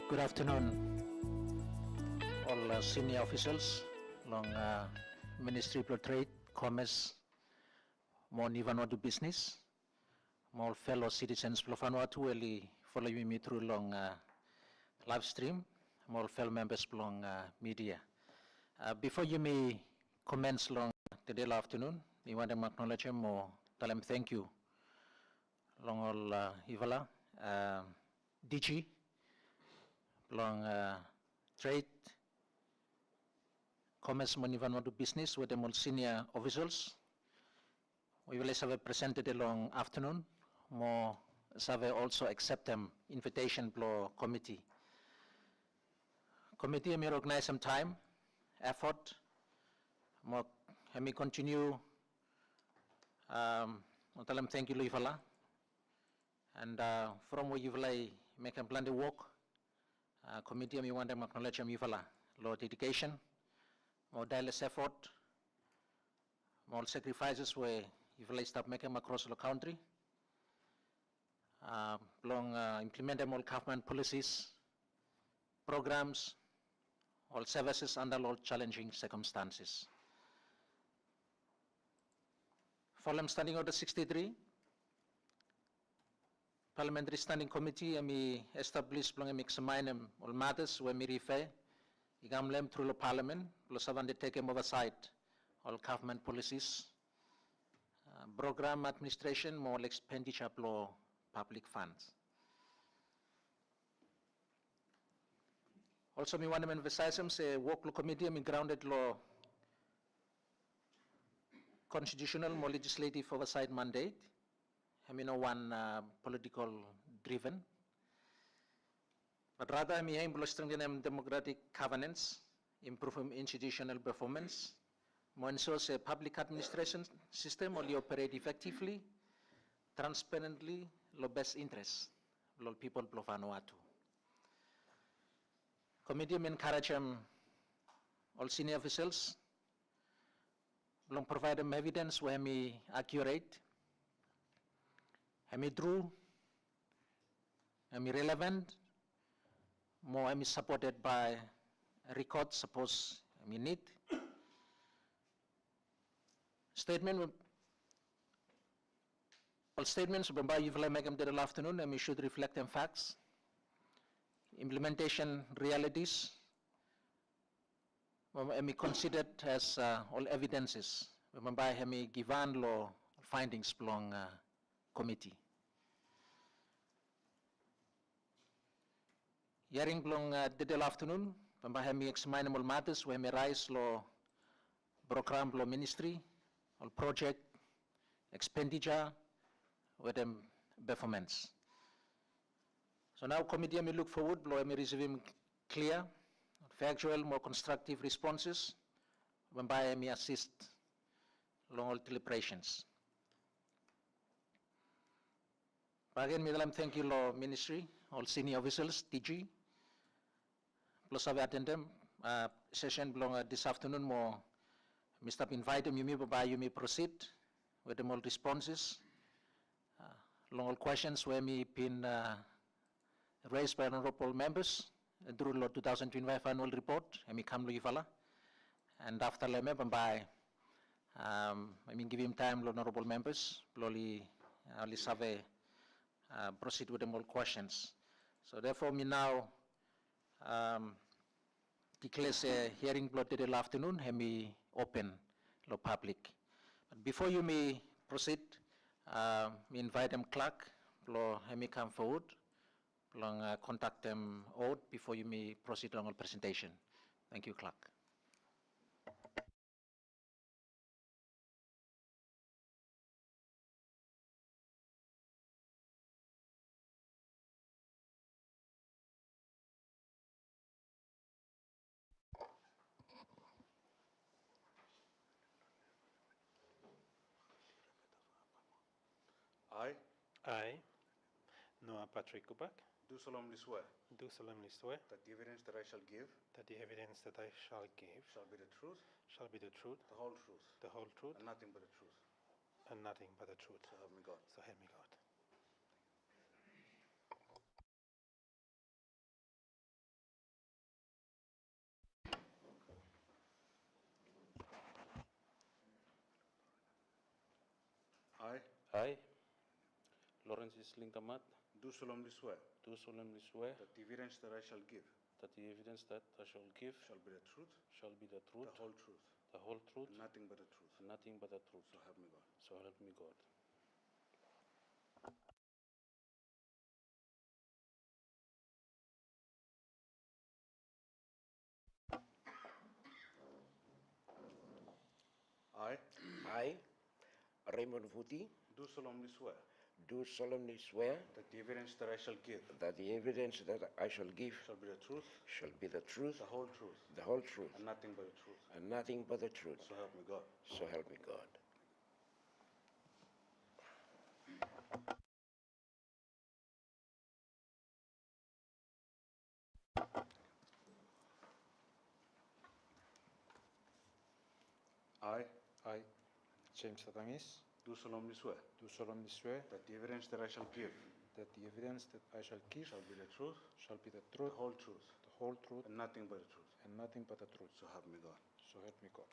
Good afternoon, all senior officials along Ministry of Trade, Commerce, more NI-VANUATU business, more fellow citizens of Vanuatu really following me through long live stream, more fellow members along media. Before you may commence long today afternoon, we want to acknowledge him or tell him thank you long all Ivala DG, belong trade, commerce, money, Vanuatu business with them all senior officials. We will have presented a long afternoon. More survey also accept them invitation to committee. Committee may organize some time, effort. More me continue. Tell them thank you, Luifala. And from where you will make a plan to work. Committee me want them acknowledge them Yuvala. Lord dedication, more tireless effort, more sacrifices where you will start making across the country. Implement them all government policies, programs, all services under all challenging circumstances. Following Standing Order 63, Parliamentary Standing Committee ami established belong examine all matters where me refer igamlem through the Parliament plus have undertaken oversight all government policies, program administration, more expenditure of public funds. Also, me want to emphasize say work committee me grounded law constitutional more legislative oversight mandate. I mean, no one political driven, but rather I aim to strengthen democratic governance, improve institutional performance, more ensure a public administration system only operate effectively, transparently, the best interests of people of Vanuatu. Committee encourage all senior officials to provide them evidence where me accurate, me true, me relevant, more me supported by records suppose me need. All statements by you make them the afternoon and we should reflect on facts, implementation realities, and me considered as all evidences. By me given law findings belong committee. Hearing belong the afternoon, by me examine all matters where me rise law program law ministry, all project expenditure with them performance. So now committee may look forward, me receiving clear, factual, more constructive responses when by me assist along all deliberations. But again, Madam, thank you, Law Ministry, all senior officials, DG, plus have attended session belong this afternoon more. Mr. Invite you may proceed with them all responses. Long all questions where me been raised by honorable members through the 2025 annual report, and me come to Ivala. And after the member by, I mean, give him time, honorable members, slowly, survey, proceed with them all questions. So therefore, me now declare a hearing blocked this afternoon, and me open the public. But before you may proceed, we invite them clerk, and me come forward, contact them out before you may proceed on the presentation. Thank you, clerk. I, Noah Patrick Kubak, do solemnly swear do solemnly swear that the evidence that I shall give that the evidence that I shall give shall be the truth, shall be the truth, the whole truth, the whole truth, and nothing but the truth. and nothing but the truth. So help me God. So help me God. I I, Lawrence Slinkamat, do solemnly swear do solemnly swear that the evidence that I shall give that the evidence that I shall give shall be the truth, shall be the truth, the whole truth, the whole truth, and nothing but the truth. and nothing but the truth. So help me God. So help me God. I, Raymond Vuti, do solemnly swear do solemnly swear that the evidence that I shall give that the evidence that I shall give shall be the truth, shall be the truth, the whole truth, the whole truth, and nothing but the truth. and nothing but the truth. So help me God. So help me God. I James Tatangis, do solemnly swear do solemnly swear that the evidence that I shall give that the evidence that I shall give shall be the truth, shall be the the truth, whole truth, the whole truth, and nothing but the truth. and nothing but the truth. So help me God. So help me God.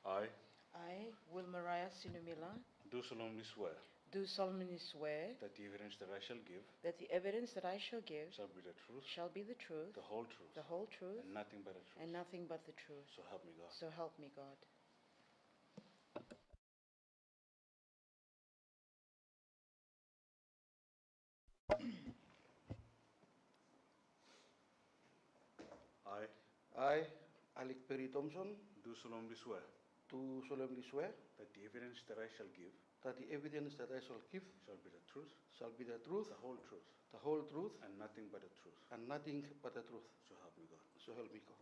I I, Wilmaria Sinumila, do solemnly swear do solemnly swear that the evidence that I shall give that the evidence that I shall give shall be the truth, shall be the truth, the whole truth, the whole truth, and nothing but the truth. and nothing but the truth. So help me God. So help me God. I Alec Perry Thompson, do solemnly swear do solemnly swear that the evidence that I shall give that the evidence that I shall give shall be the truth, shall be the truth, the whole truth, the whole truth, and nothing but the truth. and nothing but the truth. So help me God. So help me God.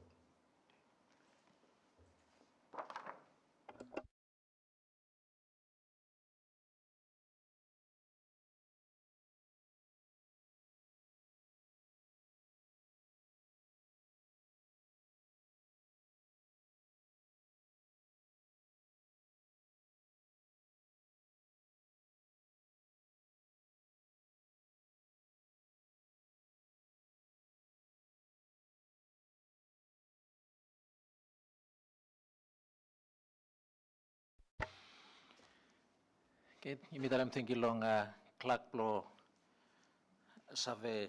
Okay, imidalam thank you long clerk lo save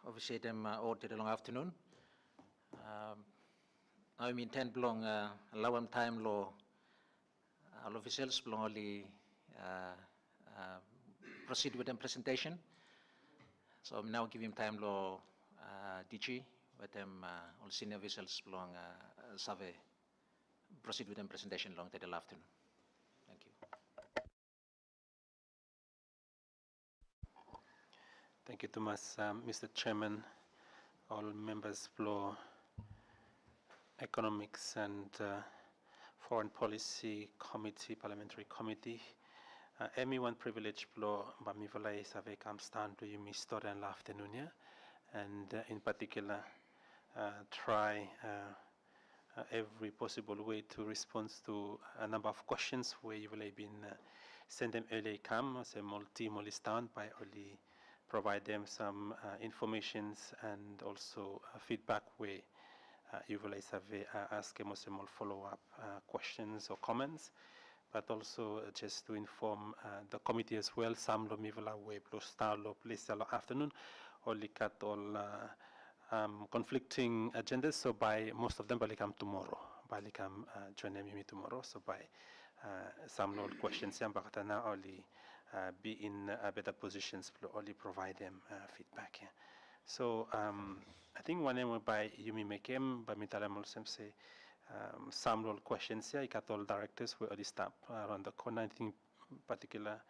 officiate them or the long afternoon. Now I intend long allow time lo all officials long only proceed with them presentation. So I'm now giving time lo DG with them all senior officials long save proceed with them presentation long till afternoon. Thank you. Thank you, Thomas. Mr. Chairman, all members of Economics and Foreign Policy Committee, Parliamentary Committee. One privilege for Bamivalai Save comes down to you, Mr. and afternoon, and in particular, try every possible way to respond to a number of questions where you will have been send them early come as a multi stand by only provide them some informations and also feedback where you will have ask them some more follow-up questions or comments, but also just to inform the committee as well. Some lo mivala way plus star lo place afternoon, only cut all conflicting agendas. So by most of them, by come tomorrow. By come join me tomorrow. So by some no questions, but now only be in better positions to only provide them feedback. Yeah. So I think one name by Yumi Mekem, by Mitalam also say some role questions here. I got all directors were already stop around the corner. I think particular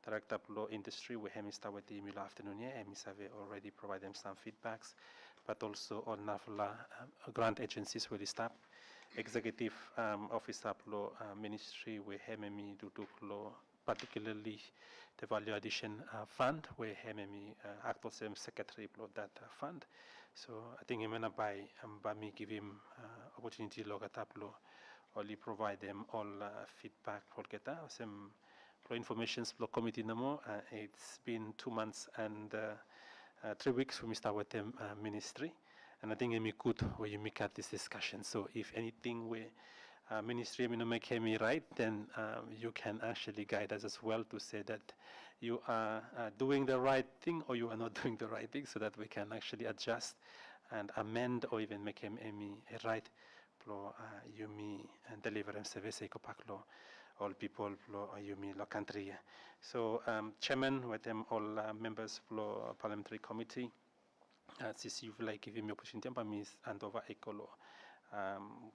director of law industry we have start with the email afternoon here. And have already provide them some feedbacks, but also on NAFLA grant agencies will start. Executive officer of law ministry we have me do law, particularly the value addition fund where me act as secretary of that fund. So I think I'm gonna by me give him opportunity log at law only provide them all feedback for get some for information committee namo. It's been 2 months and 3 weeks when we start with the ministry, and I think it's good where you make this discussion. So if anything we ministry make me right, then you can actually guide us as well to say that you are doing the right thing or you are not doing the right thing, so that we can actually adjust and amend or even make him right plo yumi and deliver him service kopaklo all people plo yumi lo country. So chairman with them all members plo parliamentary committee, since you've like given me opportunity and hand over ekolo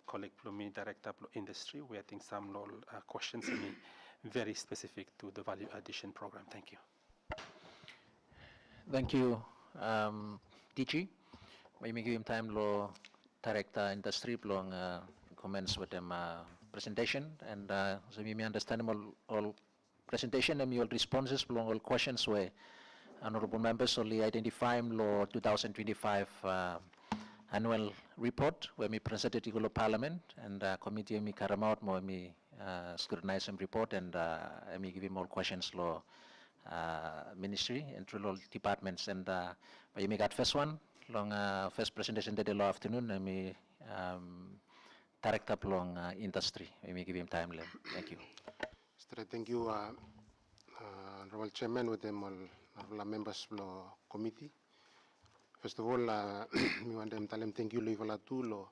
colleague plo me director plo industry, we I think some questions me very specific to the value addition program. Thank you. Thank you, DG. May give him time lo director industry long comments with them presentation, and so we may understand all presentation and all responses long all questions where honorable members only identify lo 2025 annual report where we presented to the parliament, and committee me carry out more me scrutinize some report, and me give him all questions lo ministry and through all departments, and we make that first one long first presentation today lo afternoon, and me director long industry. We may give him time. Thank you. Thank you, Honorable Chairman, with them all members of the committee. First of all, we want them tell them thank you lo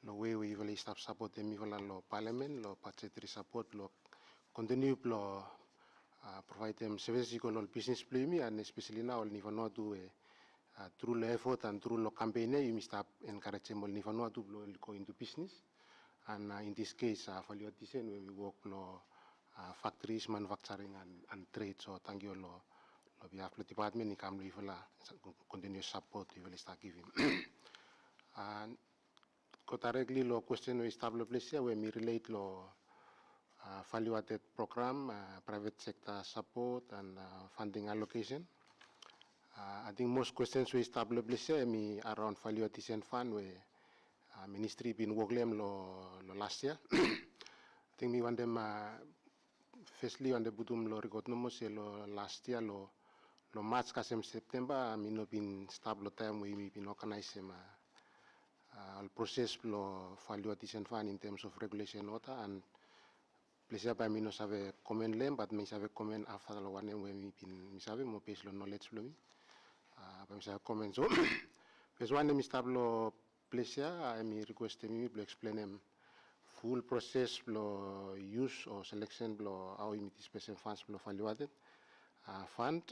way we will staff support them lo parliament lo budgetary support lo continue lo provide them services ko lo business play and especially now NI-VANUATU through the effort and through the campaign you start encourage them NI-VANUATU go into business, and in this case value addition where we work lo factories, manufacturing and trade. So thank you lo behalf of the department ni kam lo continuous support we will start giving. And directly lo question we establish here where we relate lo value added program, private sector support and funding allocation. I think most questions we established here around value addition fund where ministry been working lo last year. I think we want them firstly on the bottom lo record no lo last year lo March kasem September mi no been start lo time we been organize all process lo value addition fund in terms of regulation order, and please by me no have comment lem but me have comment after the one when we been me have more base lo knowledge lo me but me have comment. So first one me start lo pleasure I me request me to explain them full process lo use or selection lo how we special funds lo value added fund.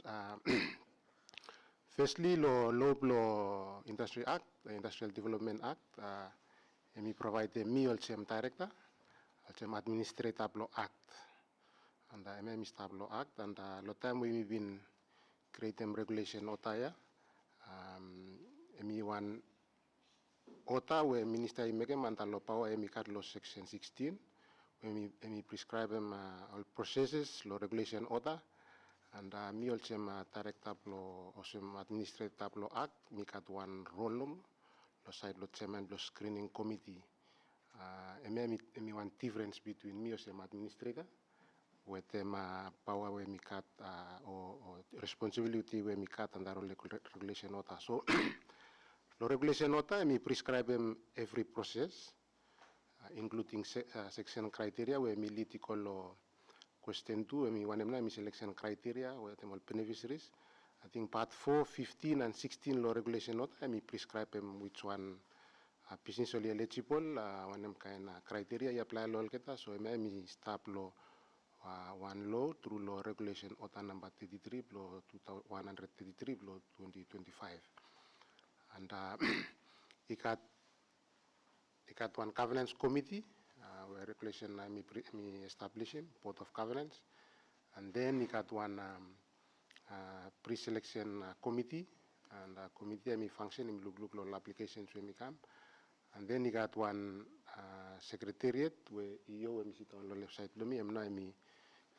Firstly lo Industry Act, the Industrial Development Act, me provide me also director, also administrator lo act, and me staff lo act, and lo time we been creating regulation otaya, me one ota where minister make and lo power me cut lo section 16, where me prescribe all processes lo regulation order. And me also director lo also administrator lo act me cut one role lo side lo chairman lo screening committee. Me one difference between me also administrator with them power where me cut or responsibility where me cut and that regulation order. So lo regulation order me prescribe every process including section criteria where me litical lo question 2, and one of them selection criteria with them all beneficiaries. I think part 4, 15, and 16 law regulation note. I prescribe them which one business only eligible. One of them kind of criteria apply law kita. So I start law one law through law regulation order number 33, law 133, law 2025, and it got one governance committee. Where regulation me establishing board of governance, and then we got one pre-selection committee, and committee me function in look all applications when we come, and then we got one secretariat where EO me sit on the left side me me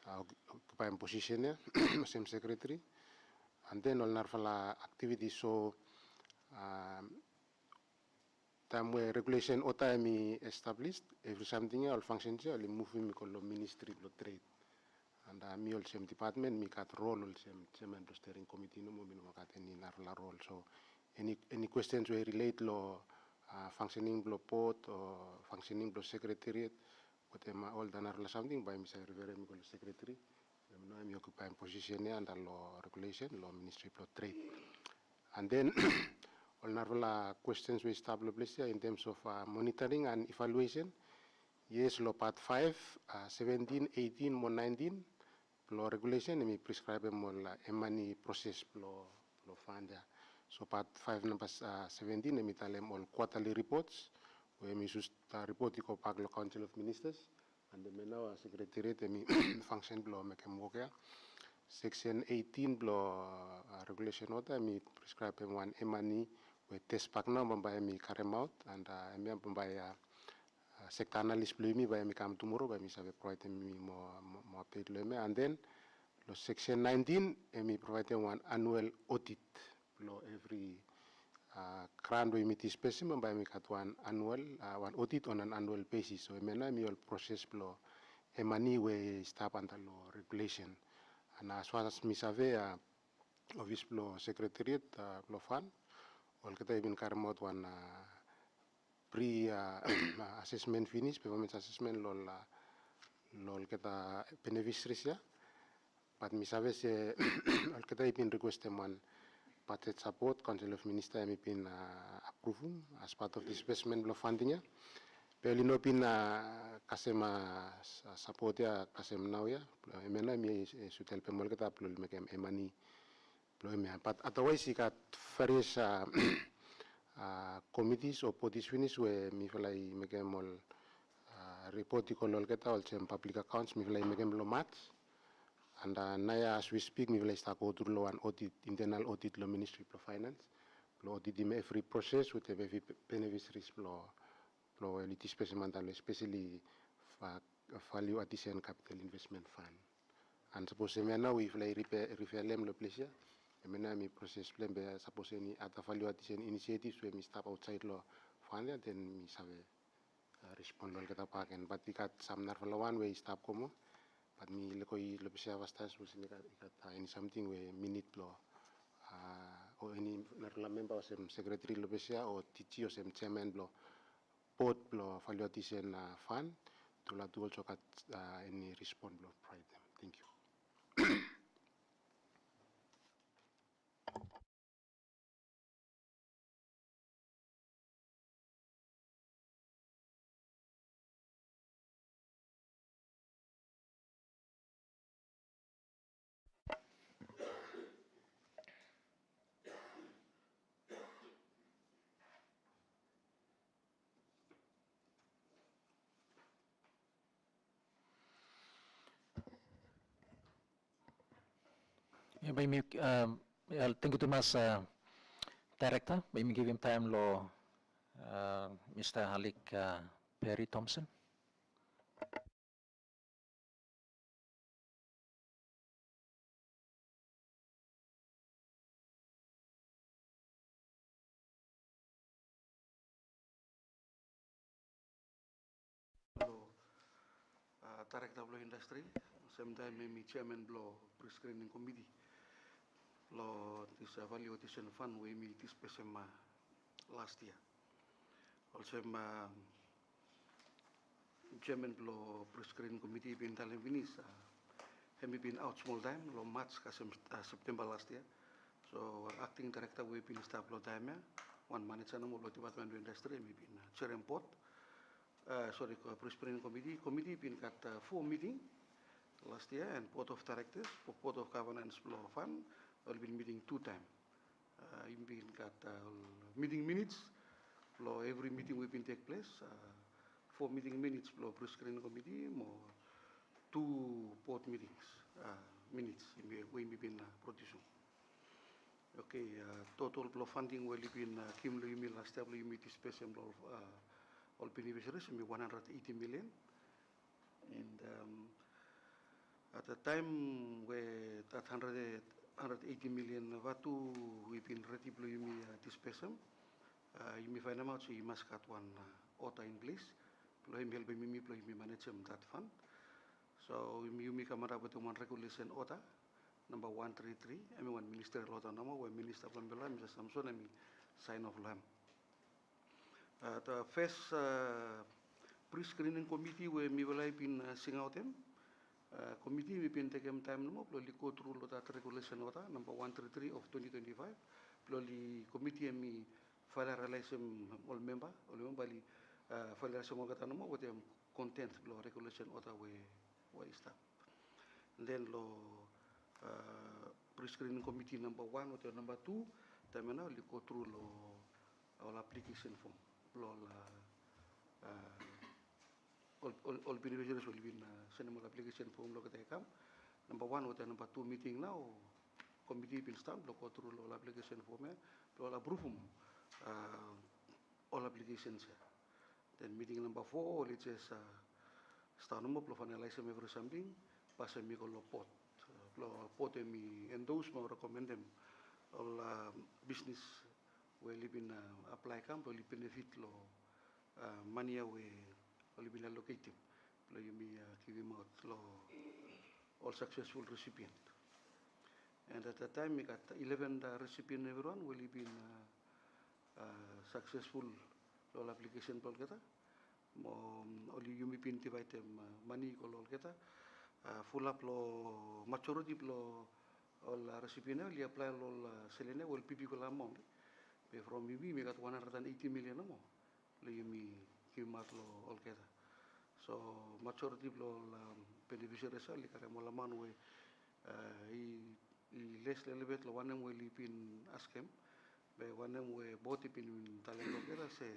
occupying position here same secretary, and then all narfala activities. So time where regulation or time established, every something all functions all moving me call ministry of trade, and me also same department me got role also same chairman the steering committee no mo got any narla role. So any questions we relate lo functioning blo port or functioning blo secretariat, but all the narla something by me say refer me go secretary. I'm occupying position and law regulation, law ministry of trade. And then all narla questions we established in terms of monitoring and evaluation. Yes, law part 5, 17, 18, more 19, law regulation, and we prescribe more money process law fund. So part 5 number 17, and we tell them all quarterly reports, where we should report the Paglo Council of Ministers, and the now secretariat and function below make them work. Section 18 below regulation order, me prescribe one money with test pack number by me carry out, and me by sector analyst below me by me come tomorrow by me have provide me more paid me, and then section 19 and me provide one annual audit below every grand we meet specimen by me cut one annual one audit on an annual basis. So me all process below money we stop under law regulation, and as far as me survey office below secretariat below fund all kita even carry out one pre-assessment finish, performance assessment lol kita beneficiaries ya. But mi sabe se kita even request one budget support, Council of Minister mi pin approve as part of disbursement of funding ya. Pero no pin kasema support ya kasem now ya. Emena mi sutel pemol kita upload mekem money. But otherwise you got various committees or bodies finish where me feel like mekem all report the kolol kita also public accounts me feel like mekem lo mats. And now as we speak, we will start go through an audit, internal audit, the Ministry of Finance, audit every process with every beneficiaries, elite specimen, especially value addition capital investment fund. And suppose now we will refer them the place, and then we process them. Suppose any other value addition initiatives when we step outside law fund, then we have respond to the pack. But we got some narrow one way stop como. But me lekoi lebih avastas was in something where minute law or any narla member or some secretary lebih or teacher or some chairman law board law valuation fund to la do also got any respond law provide them. Thank you. Yeah, by me, thank you to mas director. By me give him time lo Mr. Halik Perry Thompson. Director of Industry, same time me chairman of pre-screening committee. Lo this valuation fund we meet this person last year. Also chairman of pre-screening committee been telling finish. He been out small time lo March September last year. So acting director we been staff lo time ya. One manager no lo department of industry me been chair report. Sorry, pre-screening committee been got 4 meeting last year, and board of directors for board of governance law fund will been meeting 2 times. Been got meeting minutes for every meeting we been take place. 4 meeting minutes for pre-screening committee, more 2 board meetings minutes we been producing. Okay, total funding will been cumulative last year we meet special all beneficiaries will be 180 million. And at the time where that 180 million vatu we've been ready to disperse them, you may find out so you must got one order in place. Play me help me manage that fund. So Yumi Kamara with one regulation order number 133, one ministerial order number where Minister Plambela, Mr. Samson, and sign off lam. The first pre-screening committee where me will have been sing out them. Committee we been taking time no ploli go through that regulation order number 133 of 2025. Ploli committee me file relation all member li file relation mo kata no with them content lo regulation order we stop. Then lo pre-screening committee number 1 or number 2 time now li go through lo all application form lo all beneficiaries will be send them application form lo kata kam number 1 or number 2 meeting now committee will stamp lo go through all application form lo approve all applications. Then meeting number 4 it is start mo lo finalize every something pass me ko lo pot me endorse mo recommend them all business we live in apply camp will benefit lo money we will be allocated lo you me give him out lo all successful recipient. And at that time we got 11 recipient everyone will be successful lo application pol kita mo only you me pin divide them money ko lo kita full up lo majority lo all recipient li apply lo selene will pipi ko amount be from me we got 180 million mo lo you me give mat lo all kita. So majority lo beneficiaries li kare mo laman we I less little bit lo one we live in askem be one we both in talent lo kita se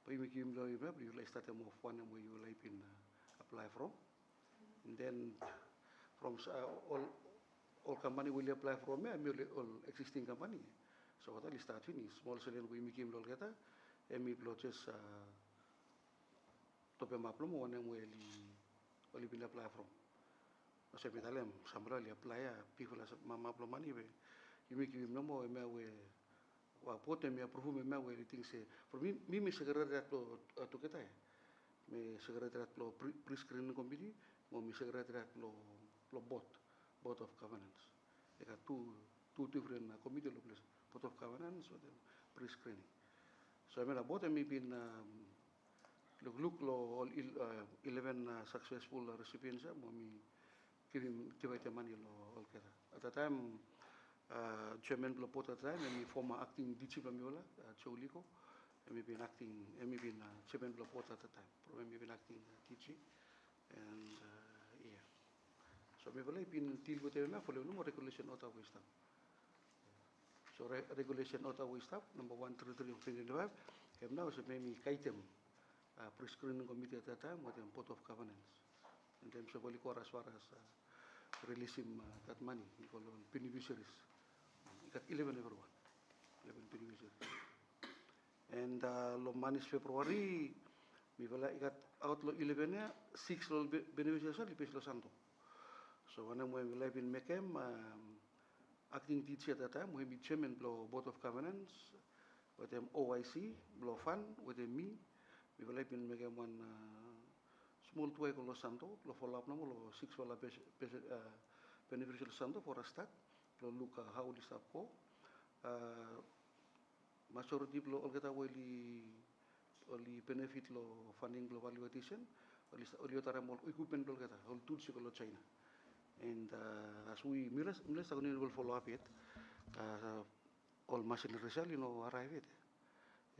we make him lo you like start them off one where you like in apply from. And then from all company will apply from me all existing company. So what I start finish small selling we make him lo kita me just tope maplo mo one way li bin apply from. So me talem sambra li apply people as maplo money we you make him no more me we wa pote me approve me we things say for me secretariat to kita me secretariat lo pre-screening committee mo me secretariat lo board of governance. They got two different committee lo place board of governance or then pre-screening. So I mean about me been look lo all 11 successful recipients mo me give the money lo all kita. At the time chairman lo pot at the time and former acting DG Pamiola Chauliko and been acting been chairman lo pot at the time probably been acting DG and yeah. So me been deal with them for no regulation order we stop. So regulation order we stop number 133 of 2025 have now so maybe item pre-screening committee at that time with the board of governance and then so as far as releasing that money for beneficiaries. Got 11 everyone, 11 beneficiaries. And lo manis February, we will got out lo 11 6 lo beneficiaries li pes lo santo. So when we will have in Mekem acting teacher at that time, we be chairman lo board of governance with them OIC, lo fund with them me. We will have in Mekem one small toy ko lo santo, lo follow up namo lo 6 wala beneficial santo for a start. Lo look how this up ko majority lo all kita oli benefit lo funding global valuation oli otara mo equipment lo kita all tools ko lo China and as we miras will follow up it all machinery arrive it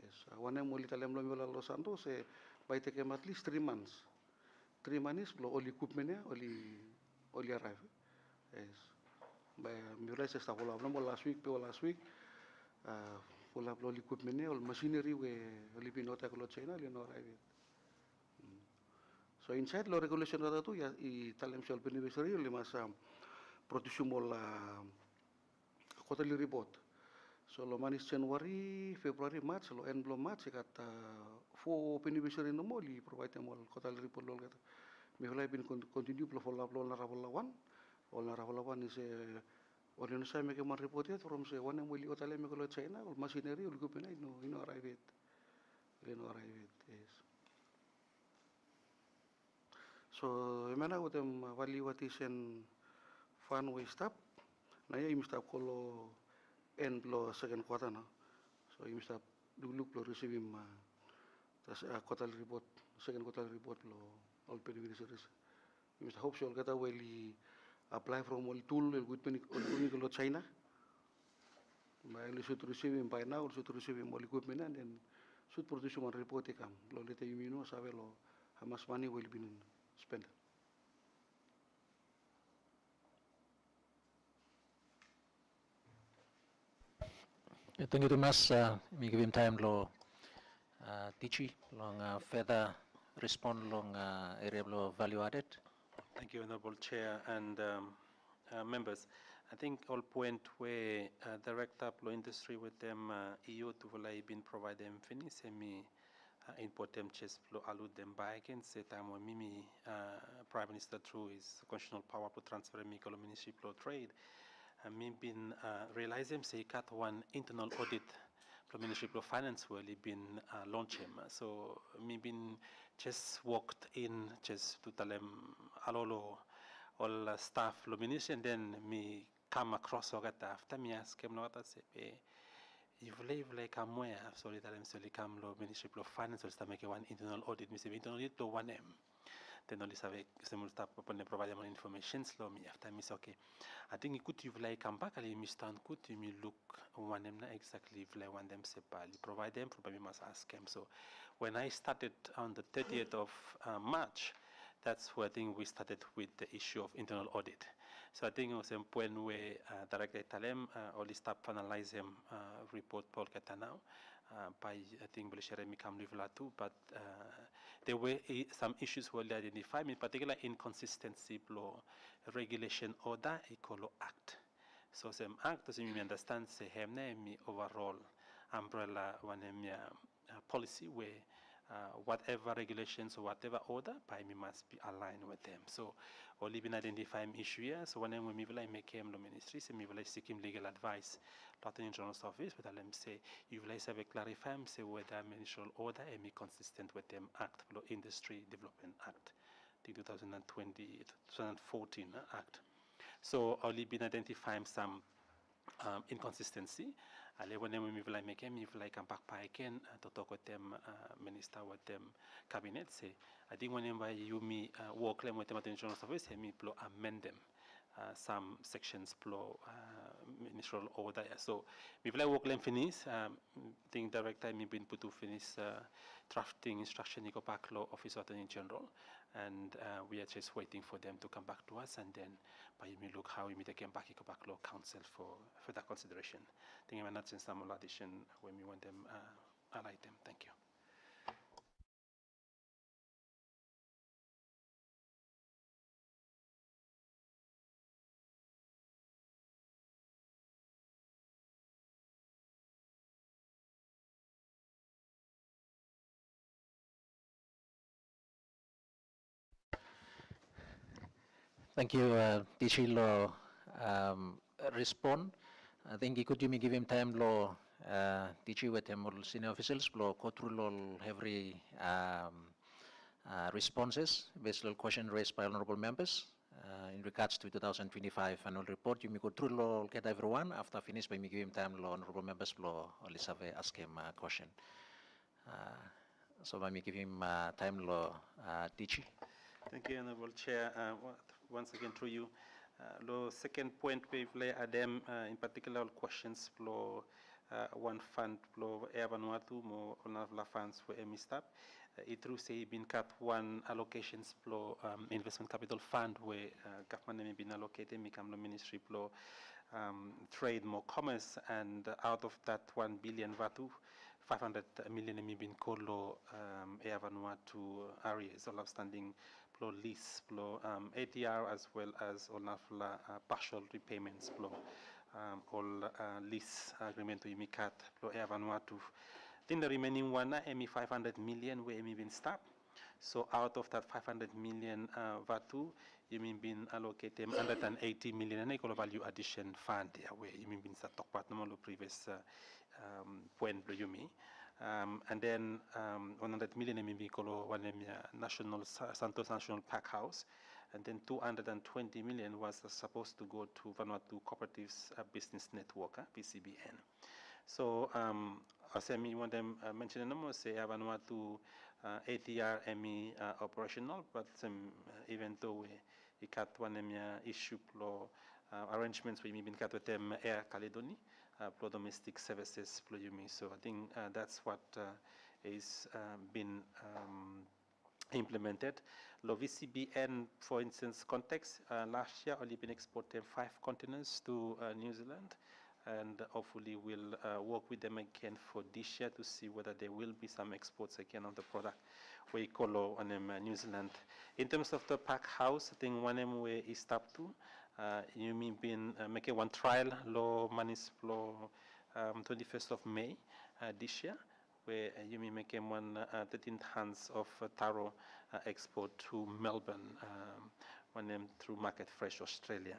yes one mo li talem lo lo santo se by take at least 3 months 3 months lo all equipment oli arrive yes by miras esta follow up no last week full up all equipment all machinery we oli pinota ko lo China li no arrive so inside lo regulation order tu ya I talem sol beneficiary li mas produce mo la quarterly report. So lo manis January, February, March lo end lo March kat 4 beneficiary no mo li provide mo quarterly report lo kata. Me hola bin continue lo follow up lo na rawan is Orion sa me ke man report it from say one mo li otale me ko lo China all machinery all equipment no arrive it. Yes. So So emana utem value watisen fan we stop. Na ya imista kolo end lo second quarter na. So imista dulu lo receive him quarterly report, second quarterly report lo all penny series. Imista hope so kata weli apply from all tool el good penny lo China. We should receive him by now, should receive him all equipment and then should produce one report come. Lo later you know sabe lo how much money will be spent. Thank you, Thomas. Me give him time lo Tichi long further respond long area lo value added. Thank you, Honorable Chair and members. I think all point where Director of Law Industry with them EU to volay been provided fini semi input them chest flow allude them by again say time when Mimi Prime Minister through his constitutional power to transfer me Ministry of Trade. Me been realize him say cut one internal audit from Ministry of Finance will been launch him. So me been just walked in just to tell him all staff lo ministry and then me come across ogata after me ask him no say you like come where so tell him so come lo Ministry of Finance will start make one internal audit me say internal audit to one M. Then only save some stuff upon the provide more information slow me after me say okay. I think it could you like come back and me stand could you me look one them exactly if like one them say provide them probably must ask him. So when I started on the 30th of March, that's where I think we started with the issue of internal audit. So I think it was a point where Director Talem only start finalize him report Paul Katana by I think Belishare Mikam Rivalatu, but there were some issues were identified, in particular inconsistency law regulation order equal act. So some act doesn't mean understand say him me overall umbrella one policy where whatever regulations or whatever order by me must be aligned with them. So only been identifying issue here. So when we will make him the ministry, so we will seek him legal advice. Attorney General's office, but I'll say you will have a clarify say whether ministerial order and be consistent with them Act for Industry Development Act, the 2014 Act. So only been identifying some inconsistency. When we will make him, if like come back again to talk with them, minister with them cabinet. Say, I think whenever you me work them with them at the General Service, me amend them. Some sections flow ministerial order. So we will work them finish. Think director me been put to finish drafting instruction go back law office attorney general, and we are just waiting for them to come back to us, and then by me look how we take them back go back law council for further consideration. Think I'm not some addition when we want them highlight them. Thank you. Thank you, Tichilo. Respond. I think you could give him time lo Tichi with him all senior officials lo go through all every responses based on question raised by honorable members in regards to 2025 annual report. You may go through lo get everyone after finish by me give him time lo honorable members lo only ask him a question. So by me give him time lo Tichi. Thank you, Honorable Chair. Once again, through you. The second point we play at them, in particular, questions for one fund for NI-VANUATU, more on funds for MISTAP. It through say been cut one allocations for investment capital fund where government may been allocated, become the Ministry for Trade, more commerce, and out of that 1 billion VATU, 500 million may been called NI-VANUATU areas, all outstanding flow lease flow ATR as well as all partial repayments flow all lease agreement to imicat flow NI-VANUATU. Then the remaining one, 500 million where been stopped. So out of that 500 million VATU, you mean been allocated 180 million and equal value addition fund where you mean been talk about normal previous point you mean. And then 100 million MB kolo wanemia Santos National Park House, and then 220 million was supposed to go to Vanuatu Cooperatives Business Network, VCBN. So as I want them mentioned, say Vanuatu ATR ME operational, but even though we got one issue arrangements we been got with them Air Caledoni. Pro domestic services, pro UMI. So I think that's what is been implemented. Lo VCBN, for instance, context, last year only been exporting 5 containers to New Zealand, and hopefully we'll work with them again for this year to see whether there will be some exports again of the product we call on New Zealand. In terms of the pack house, I think one way is up to. You mean been making one trial law manis law 21st of May this year, where you mean making one 13 tons of taro export to Melbourne, one them through Market Fresh Australia.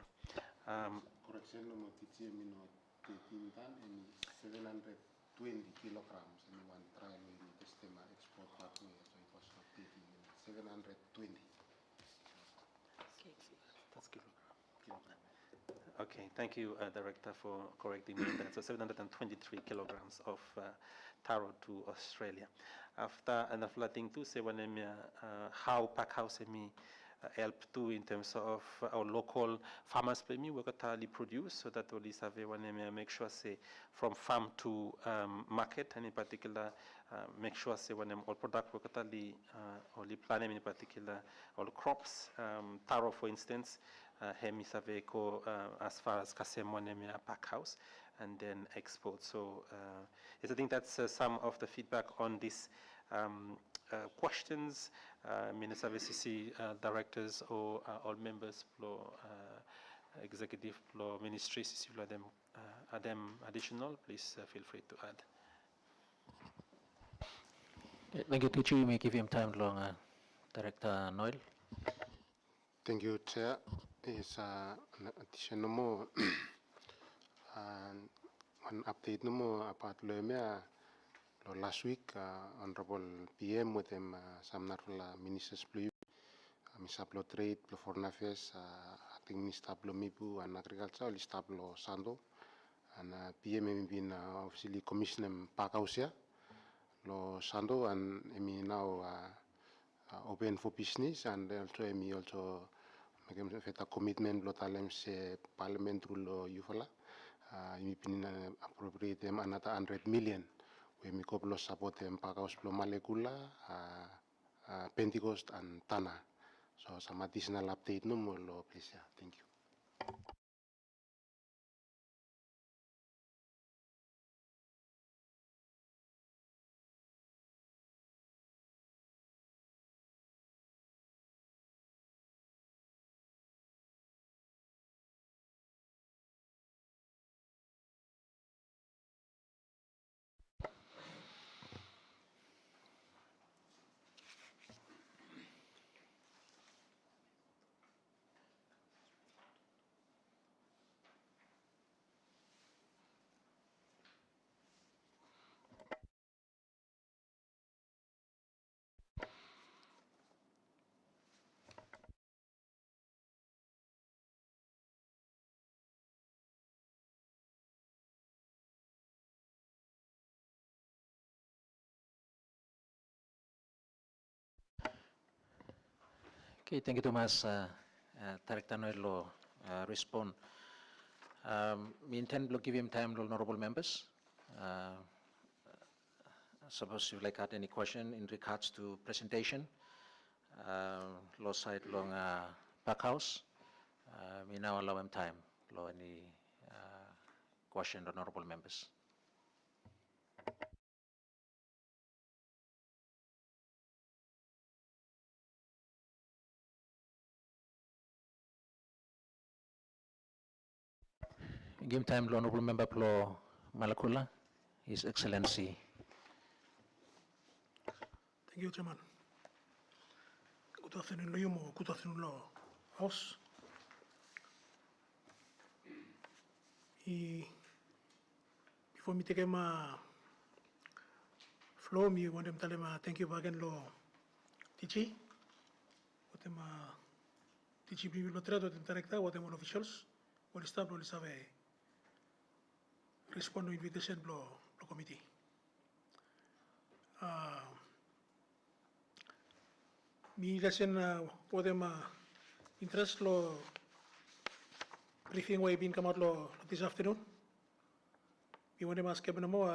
Correction, no, 13 ton and 720 kilograms in one trial in the Stema export pathway, so it was not 13, 720. That's kilogram. Okay, thank you, Director, for correcting me. That's 723 kilograms of taro to Australia. After another thing to say, when how pack house help too in terms of our local farmers we produce, so that we make sure say from farm to market, and in particular make sure say when all product we only plan in particular all crops, taro for instance, as far as Kasemonemia pack house, and then export. So I think that's some of the feedback on this questions. Minister VCC directors or all members, executive ministries, if you are them additional, please feel free to add. Thank you, teacher. You may give him time long, Director Noel. Thank you, Chair. Is an addition no more one update no more about Lemia. Last week, Honorable PM with them, some ministers, Minister of Trade, Foreign Affairs, Acting Minister of Mibu and Agriculture, Minister of Sando, and PM has been obviously commissioning Pakausia, Lo Sando, and now open for business, and also make a commitment lo talem se parliament through Yufala, appropriate them another 100 million. We make up los support them Pakaus Plo Malekula, Pentecost and Tana. So some additional update no more lo please. Thank you. Okay, thank you, Thomas. Director Noel respond. We intend to give him time, honorable members. Suppose you like had any question in regards to presentation, law side long back house. We now allow him time. Law any question, honorable members. Give time, honorable member Plo Malakula, His Excellency. Thank you, Chairman. Good afternoon, Yumo. Good afternoon, Law House. Before me take my flow mi want them tell thank you back lo TG. What them TG bi lo trade them director what them officials what staff lo sabe respond to invitation lo committee. Mi lesson what them interest lo briefing way been come out lo this afternoon. Mi want them ask them mo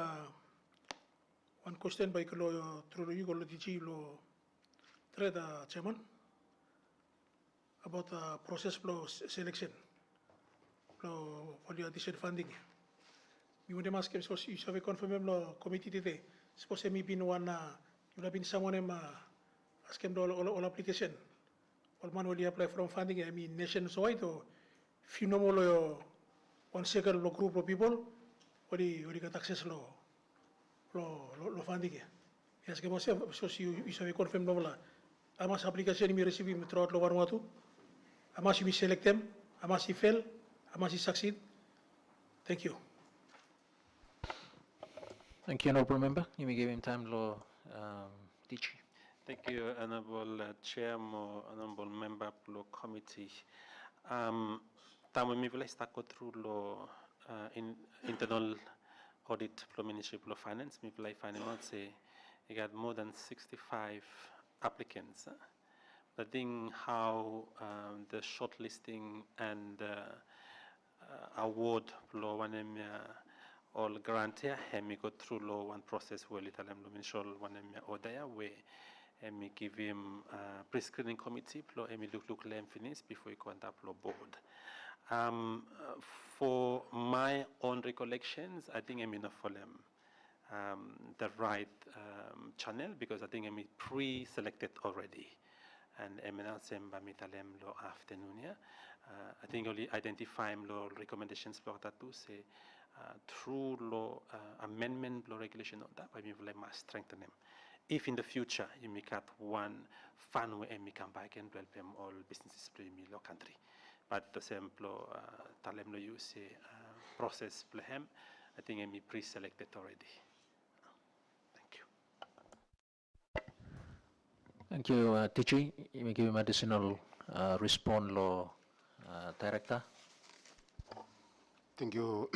one question by lo through you lo DG lo trade chairman about process lo selection lo for the additional funding. Mi want them ask them so you have confirm lo committee today. Suppose me been one you have been someone ask them all application. All man will apply from funding. I mean nationwide or few no more one second lo group of people or the got access lo funding. Yes, que você so you have confirm no la. Amas application me receive me throughout lo Vanuatu. Amas you select them. Amas you fail. Amas you succeed. Thank you. Thank you, honorable member. You may give him time, DG. Thank you, Honorable Chair, Honorable Member of the Committee. Tamo mi vile sta through lo internal audit for Ministry of Finance. Mi vile finance say you got more than 65 applicants. I think how the shortlisting and award lo one all grant here, me go through law one process where little ministry one order where me give him pre-screening committee, plo me look lem finish before he contact lo board. For my own recollections, I think I'm enough for them the right channel because I think I'm pre-selected already, and I'm not saying by me lo afternoon here. I think only identify lo recommendations for that to say. Through law amendment law regulation of that, but we will must strengthen them. If in the future you make up one fund where we come back and help them all businesses play in law country, but the same law talem lo use process plehem, I think I'm pre-selected already. Thank you. Thank you, DG. You may give him additional response, Director. Thank you,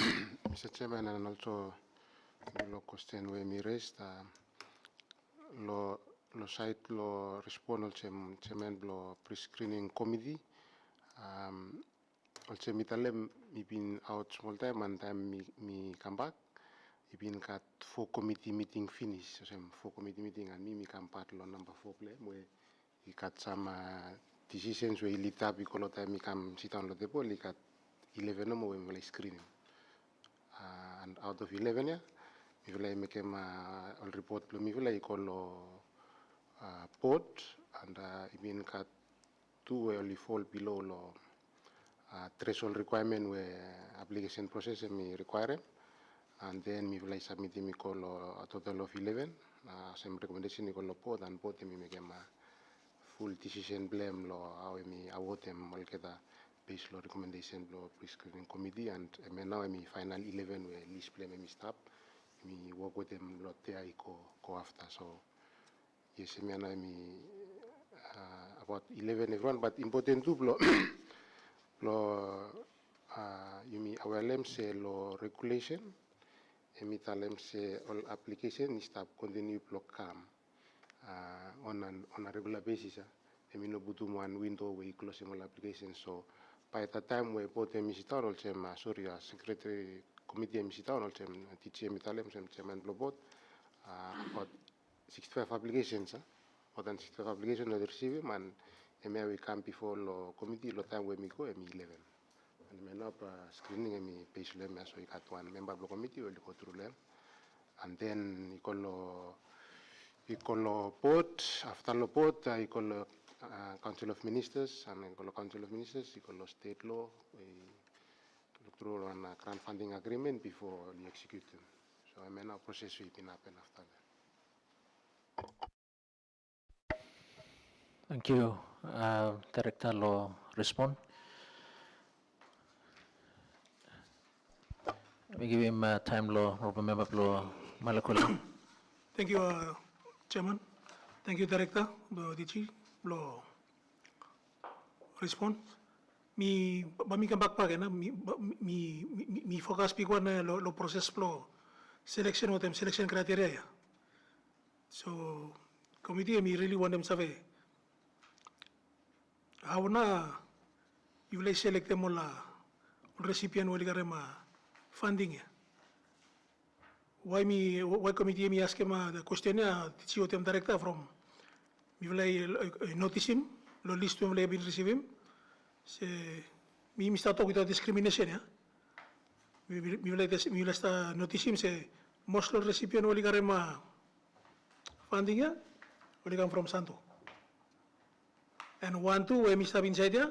Mr. Chairman, and also the question we me raised. Lo site lo respond also chairman lo pre-screening committee. Also me talem me been out small time and time me come back. Me been got 4 committee meeting finish. So 4 committee meeting and me come part lo number 4 play where we got some decisions where he lit up because lo time me come sit on the table. He got 11 no more when screening. And out of 11, yeah, we will make him all report. We will call port and even cut 2 where only fall below law threshold requirement where application process me require, and then we will submit him call a total of 11. Some recommendation we call port and port me make him full decision blame law how me award him all get based law recommendation law pre-screening committee, and now I'm final 11 where list play me stop me work with them lot there go after. So yes, me and me about 11 everyone, but important too you mean our lem say law regulation and me tell them say all application is stop continue block come on a regular basis. I mean no butuh one window where you close all application. So by the time we both MCTown also sorry secretary committee MCTown also teacher metalem chairman board about 65 applications more than 65 applications that receive and we come before law committee lo time we go 11 and me now screening me page them so you got one member of the committee will go through them and then you call board after the board you call Council of Ministers, and the Council of Ministers, you call state law, we look through on a grant funding agreement before we execute them. So I mean, our process will happen after that. Thank you, Director. Law respond. Let me give him time. Law, Honorable Member Law Malakola. Thank you, Chairman. Thank you, Director. Thank you, Chairman. Thank you, Honorable Members. Thank you, Honorable Member. Thank you, Chairman. Thank you, Director. Dichi, lo respond. Mi bami kan backpack na mi focus pi kwan lo process lo selection o tem selection criteria ya. So committee mi really want them save. How na you lay select them la recipient wali karema funding ya. Why committee mi ask him the question ya si o tem director from mi lay notice him lo list we lay been receive him. Se mi sta talk without discrimination ya. Mi lay sta notice him se most lo recipient wali karema funding ya wali come from Santo. And 1, 2, we must have inside there,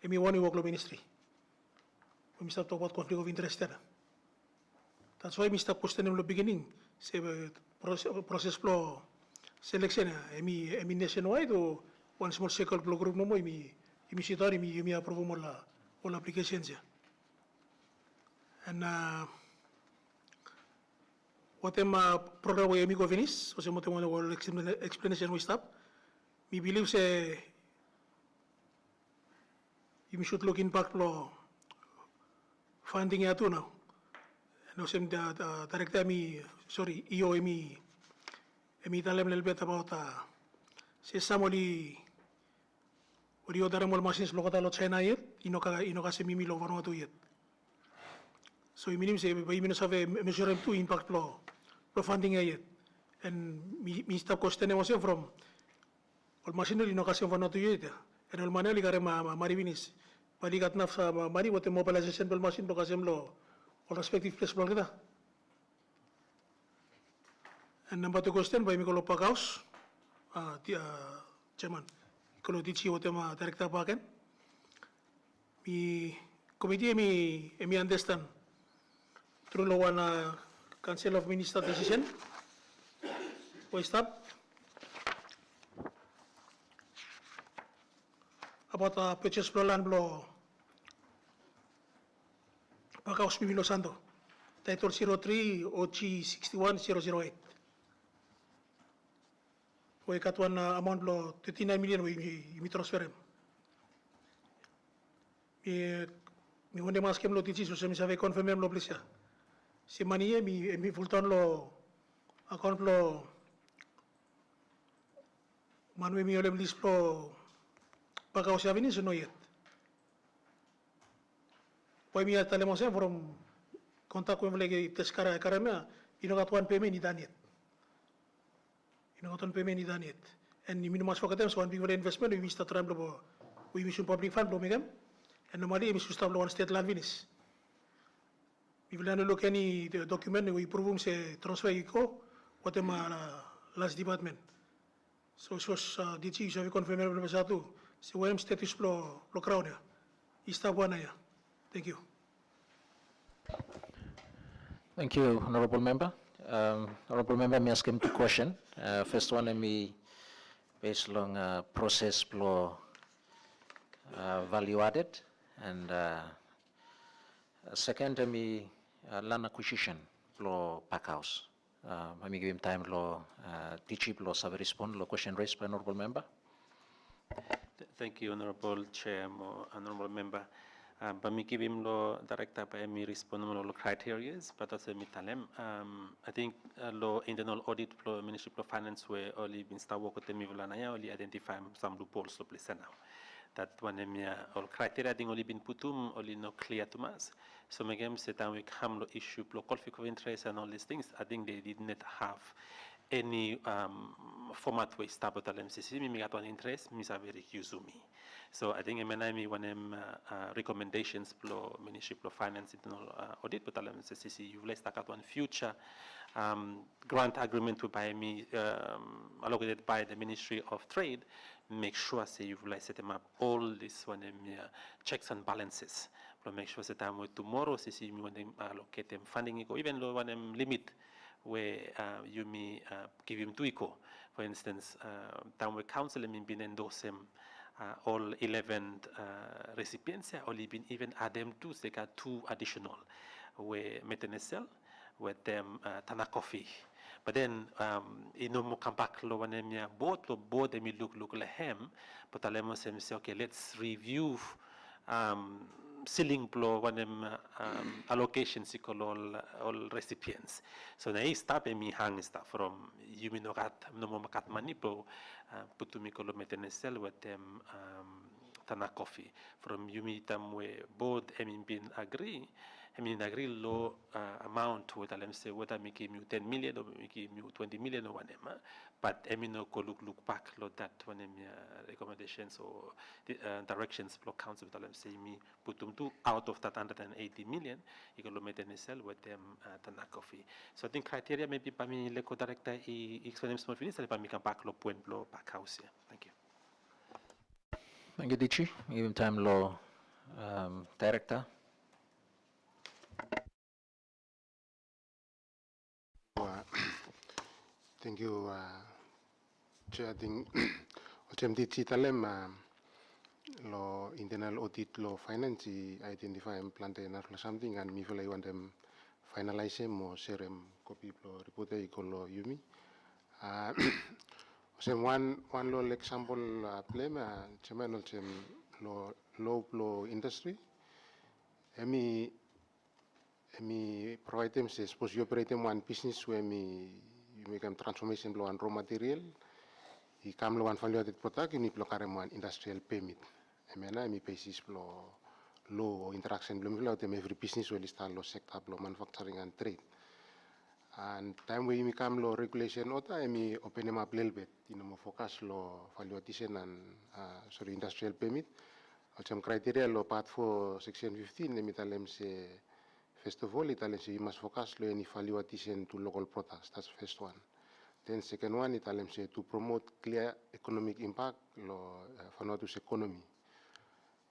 and we want to work the ministry. We must have talk about conflict of interest there. That's why we start posting in the beginning, say process flow selection, emi nationwide or one small circle flow group no more, emi sitar, emi approve all applications. And what program we emi go finish, so what all explanation we stop. We believe say you should look impact law funding ya too now. No sem the director EO emi tell them a little bit about say samoli ori other mol machines lo kata lo China yet ino se mimi lo Vanuatu yet. So minim say by minus have measure to impact law funding ya yet. And mi stop cost tenemos from all machine ino kasi Vanuatu yet. And all manali kare maribinis balikat na sa mari wote mobilization bel machine to kasem lo all respective place bal kita. And number 2 question by Mikolo Pakaus, Chairman. Kalau dici wote ma director paken. Mi committee mi understand through lo one Council of Minister decision. We stop. About purchase floor land blow Pakaus Mimilo Santo, title 03 OG 61008. We got one amount blow 39 million we transfer him. Mi wonde mas kem lo tici so se mi save confirm lo please. Si manie mi full ton lo account lo manwe mi olem list lo Pakaus Avenue so no yet. Poi mi talemos from contact with lagi teskara karena ino got one payment ni daniet. Ino got one payment ni daniet. And ni minimum fokatem so one big investment we start tram lo we mission public fund lo megam. And normally we sustain lo one state land finish. We will look any document we prove se transfer iko what last department. So DG so we confirm lo satu. So when status lo crown ya. Ista buana ya. Thank you. Thank you, Honorable Member. Honorable Member, may I ask him two questions. First one, me based on process flow value added, and second, me land acquisition flow pack house. Let me give him time law teach law have respond law question raised by Honorable Member. Thank you, Honorable Chair, Honorable Member. But me give him law director by me respond to law criteria, but also me tell him. I think law internal audit law Ministry of Finance where only been start work with them only identify some loopholes to place now. That one all criteria thing only been put only no clear to us. So me game set down we come lo issue lo conflict of interest and all these things. I think they did not have any format where stable MCC me got one interest me are very me. So I think me one recommendations for Ministry of Finance internal audit but MCC you let's start one future grant agreement to buy me allocated by the Ministry of Trade. Make sure say you've like set them up all this one checks and balances. But make sure that time with tomorrow CC me when them allocate them funding or even low one limit where you may give him 2 eco. For instance, time with council I mean been endorse them all 11 recipients only been even add them 2, so they got 2 additional where maintenance cell with them Tana coffee. But then, ino mo kampak lo wanemia board emi look lehem, but alemo say, okay, let's review ceiling plo wanem allocation sikol all recipients. So na stop emi hang stuff from yumi no mo makat manipo putumi kolo metenesel with them tana coffee from yumi tamwe board emi bin agree. I mean, agree low amount with them say whether make him 10 million or make him 20 million or whatever. But I mean, no go look back look that when recommendations or directions for council with them say me put them to out of that 180 million, you can make them sell with them tana coffee. So I think criteria maybe by me leco director explain small finish and by me come back lo point lo back house here. Thank you. Thank you, Dichi. Even time law director. Thank you, Chair. I think Dichi talem lo internal audit lo finance identify plantain or something and me feel I want them finalize them or share them copy lo report lo yumi. One lo example play chairman lo industry. Emi provide them say suppose you operate them one business where you make them transformation lo one raw material. I come lo one value added product you need lo carry one industrial permit. Emena mi basis lo interaction lo every business will start lo sector lo manufacturing and trade. And time we come lo regulation ota emi open them up little bit, focus lo value addition and industrial permit. Some criteria lo part for section 15 emi talem say first of all italem say you must focus lo any value addition to local products. That's first one. Then second one italem say to promote clear economic impact lo Vanuatu's economy.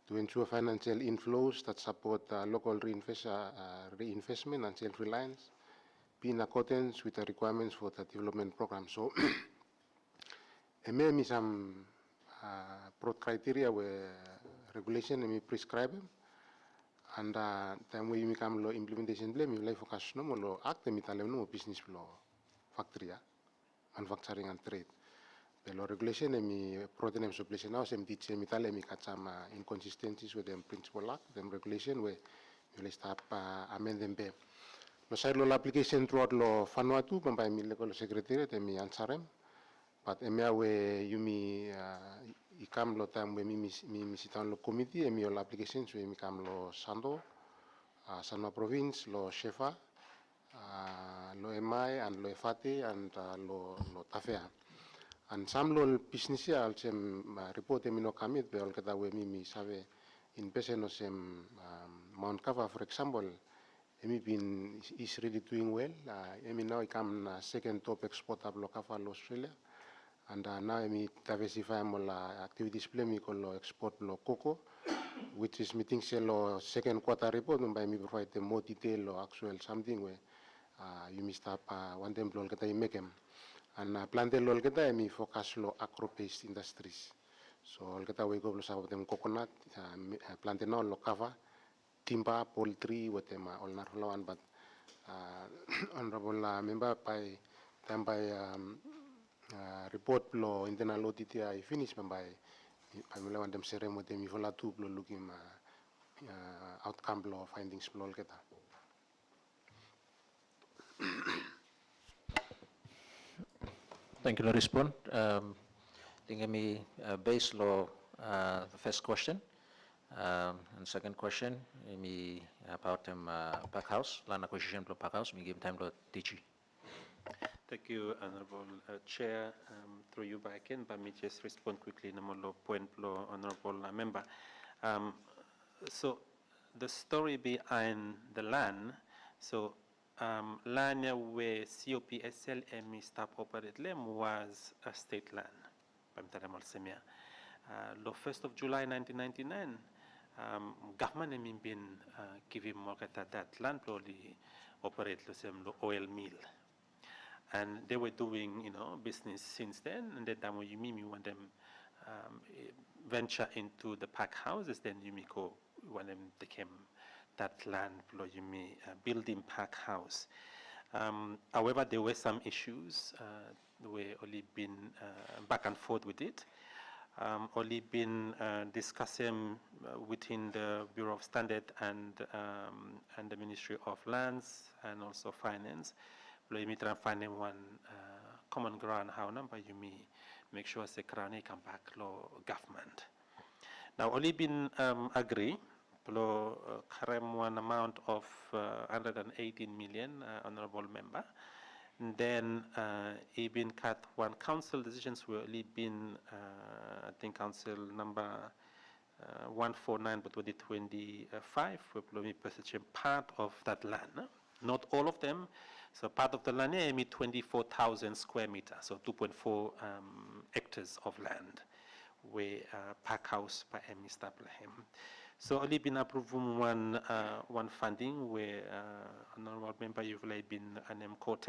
To ensure financial inflows that support local reinvestment and self-reliance, be in accordance with the requirements for the development program. So, emi some broad criteria where regulation emi prescribe and time we come lo implementation blame we focus no lo act emi talem no business lo factory manufacturing and trade. The law regulation emi protein supply now sem teach emi talem emi kacham inconsistencies with them principal act them regulation where you start amend them be. Lo side lo application throughout lo Vanuatu pampai mi lo secretariat emi ansarem but emi awe yumi ikam lo time we mi sitan lo committee emi lo applications we mi kam lo Sando Sanma province lo Shefa lo MI and lo Efate and lo Tafea. And some lo business ya sem report emi no kamit be ol kata we mi save in person o sem Mount Kava for example emi is really doing well. Emi now become second top exporter lo Kava lo Australia and now emi diversify mo la activities play mi lo export lo cocoa which is meeting lo second quarter report by me provide more detail lo actual something where you must start one time lo kata make them. And planted lo kita emi focus lo agro-based industries. So kita we go lo sa them coconut, planted now lo Kava, timber, poultry, what them all narlawan. But honorable member by time by report lo internal audit I finish by melawan them serem with them ifola tu lo looking outcome lo findings lo kita. Thank you, for respond. I think I may base law the first question. And second question, me about pack house, land acquisition for pack house, me give time to DG. Thank you, Honorable Chair. Through you back in, but me just respond quickly to point, Honorable Member. So the story behind the land, so land where COPSL and stop operate lem was a state land. The 1st of July 1999, government has been giving market at that land probably operate the oil mill. And they were doing, business since then. And then you want them venture into the pack houses, then you go when them became that land, you building pack house. However, there were some issues. We only been back and forth with it. Only been discussing within the Bureau of Standard and the Ministry of Lands and also Finance. We try and find one common ground how number you may make sure the crown come back law government. Now only been agree one amount of 118 million, honorable member. And then he been cut one council decisions were only been I think council number 149 but 2025 we purchasing part of that land, not all of them. So part of the land here 24,000 square meters, so 2.4 hectares of land where Park House by Mr. Blahem. So only been approving one funding where honorable member you've been an quote.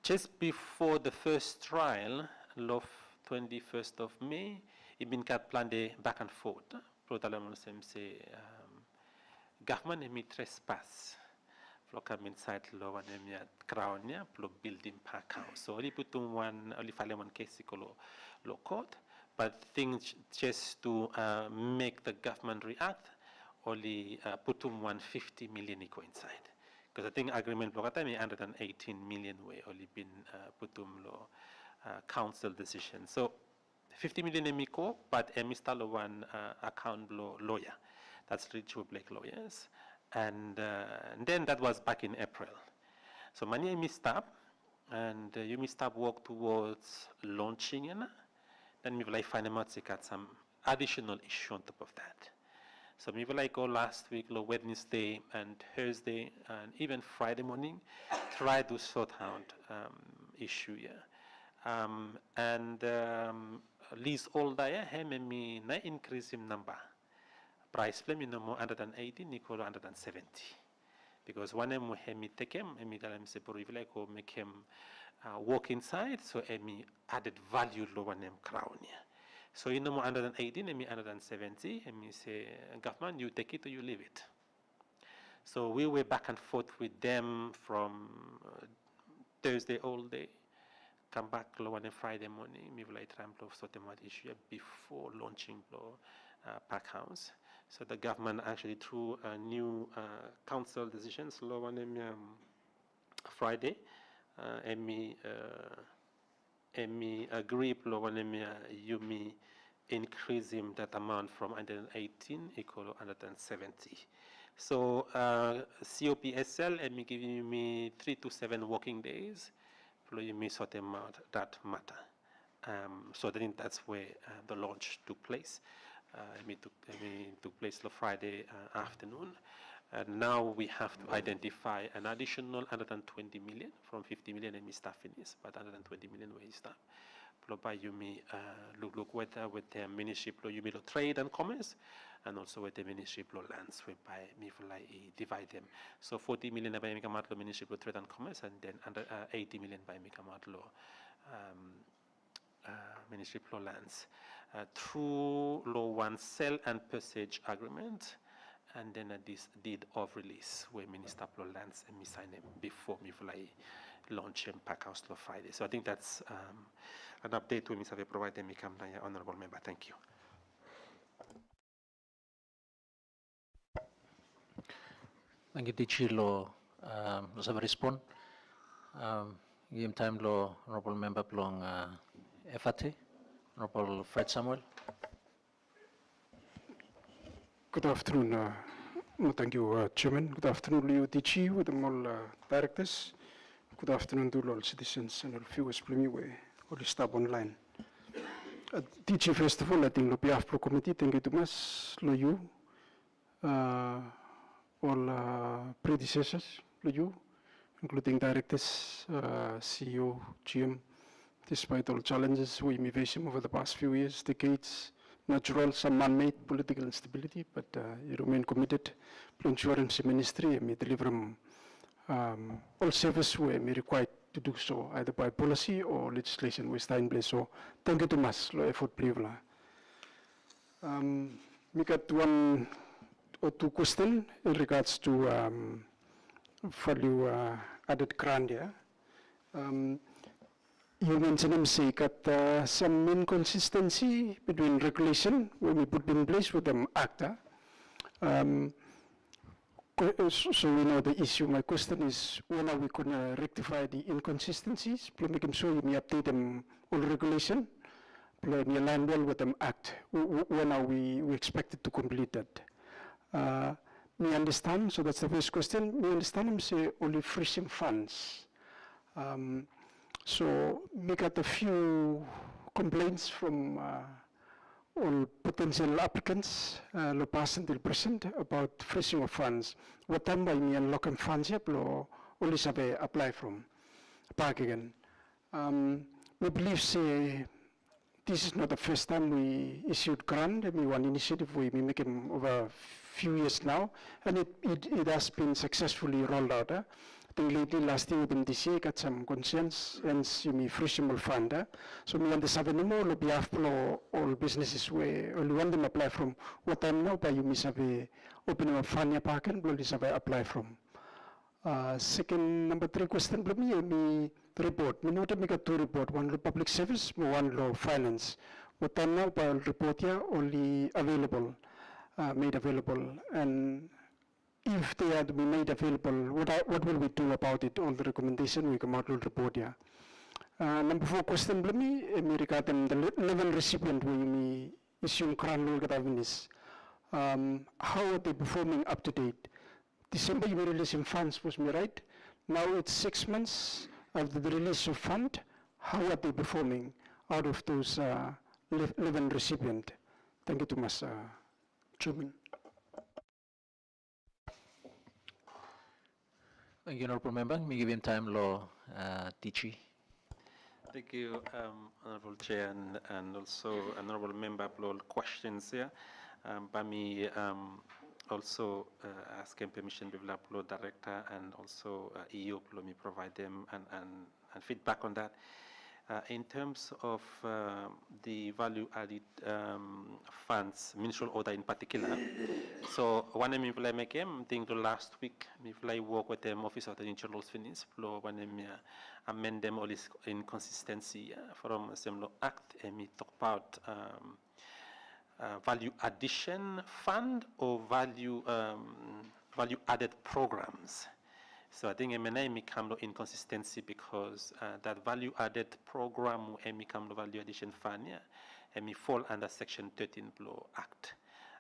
Just before the first trial of 21st of May, it been cut plan back and forth. Say government emi trespass. Come inside law and emi crown ya building Park House. So only put one only file one case law court. But things just to make the government react, only put 150 million equal inside. Because I think agreement block time 118 million way only been put law council decision. So 50 million emiko, but Mr. one account lawyer. That's Ritual Black lawyers. And then that was back in April. So many stop and you stop work towards launching and then we will find out some additional issue on top of that. So we will go last week, Wednesday and Thursday, and even Friday morning, try to sort out issue here. Least all day, me na increase in number. Price flame no more 180, equal 170. Because one of them take him, say for make him walk inside, so me added value lower name crown here. So you know 118, me 170, and me say government you take it or you leave it. So we were back and forth with them from Thursday all day, come back low on a Friday morning, me will try and sort them out issue before launching Park House. So the government actually through new council decisions low on Friday. And me agree you me increase him that amount from 118 equal to 170. So COPSL and me giving me 3 to 7 working days, you me sort them out that matter. So I think that's where the launch took place. Took place on Friday afternoon. And now we have to identify an additional 120 million from 50 million and staff in this, but 120 million where is staff. By you may look whether with the Ministry of Trade and Commerce and also with the Ministry of Lands, whereby me divide them. So 40 million by Mikamatlo Ministry of Trade and Commerce and then under 80 million by Mikamatlo Ministry of Lands. Through law one sell and purchase agreement. And then this deed of release where Minister of Lands and me sign them before me launch in Park House Law Friday. So I think that's an update we have provided me come honorable member. Thank you. Thank you, Teacher Law. Let's have a response. Give time law honorable member belong FAT, honorable Fred Samuel. Good afternoon. Thank you, Chairman. Good afternoon, Leo DG, with all directors. Good afternoon to all citizens and all viewers from all the staff online. DG, first of all, I think on behalf of the committee, thank you to us, you, all predecessors, you, including directors, CEO, GM, despite all challenges we may face over the past few years, decades, natural, some man-made political instability, but you remain committed to ensuring the ministry may deliver all services we may required to do so, either by policy or legislation we start in place. So thank you to us, for effort, please. We got one or two questions in regards to value added grant, yeah. You mentioned some inconsistency between regulation when we put in place with the ACTA. So we know the issue. My question is, when are we going to rectify the inconsistencies? Please make sure you may update them all regulation. Please may align well with them act. When are we expected to complete that? Me understand, so that's the first question. Me understand them say only freezing funds. So we got a few complaints from all potential applicants, lo past until present, about freezing of funds. What time by me unlock funds yep, lo only sabe apply from back again. We believe say this is not the first time we issued grant. I mean, one initiative we make it over a few years now, and it has been successfully rolled out. I think lately, last year, within this year, got some concerns, and you may freezable fund. So we understand no more, behalf of all businesses where only one them apply from. What time now, but you may have open up fund park and only have apply from. Second, number 3 question, me report. Me not make a 2 report, one law public service, one law finance. What time now, but report here only available, made available, and if they are to be made available, what will we do about it? All the recommendation we come out will report here. Number 4 question, me regarding the level recipient we me issue grant how are they performing up to date? December you releasing funds was me right? Now it's 6 months after the release of fund. How are they performing out of those 11 recipient? Thank you too much, Chairman. Thank you, Honorable Member. Me give him time, Law Tichi. Thank you, Honorable Chair, and also Honorable Member for all questions here. By me also asking permission with the Law Director and also EU for me provide them and feedback on that. In terms of the value-added funds, ministerial order in particular, so one of them make him, I think the last week, I work with them, Office of the Internal Finance, one of them amend them all this inconsistency from the Act, and we talk about value addition fund or value added programs. So I think M&A become no inconsistency because that value added program become no value addition fund, and me fall under Section 13 Blow Act,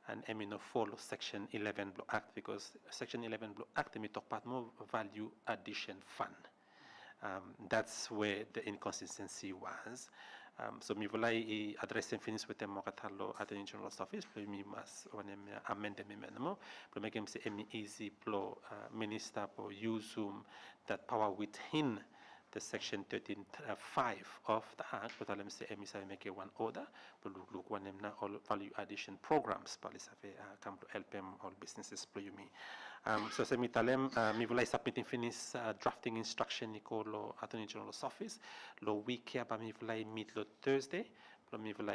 and me no follow Section 11 Blow Act because Section 11 Blow Act me talk about more value addition fund. That's where the inconsistency was. So me will address and finish with them at the General Office, but me must amend them minimum, but make them say easy blow minister for use that power within the Section 13.5 of the Act, but I'm say make one order, but look one them now all value addition programs, but come to help them all businesses play me. So say me tell them me will submitting finish drafting instruction call Attorney General's office. Lo week here, but me will meet lo Thursday. But me will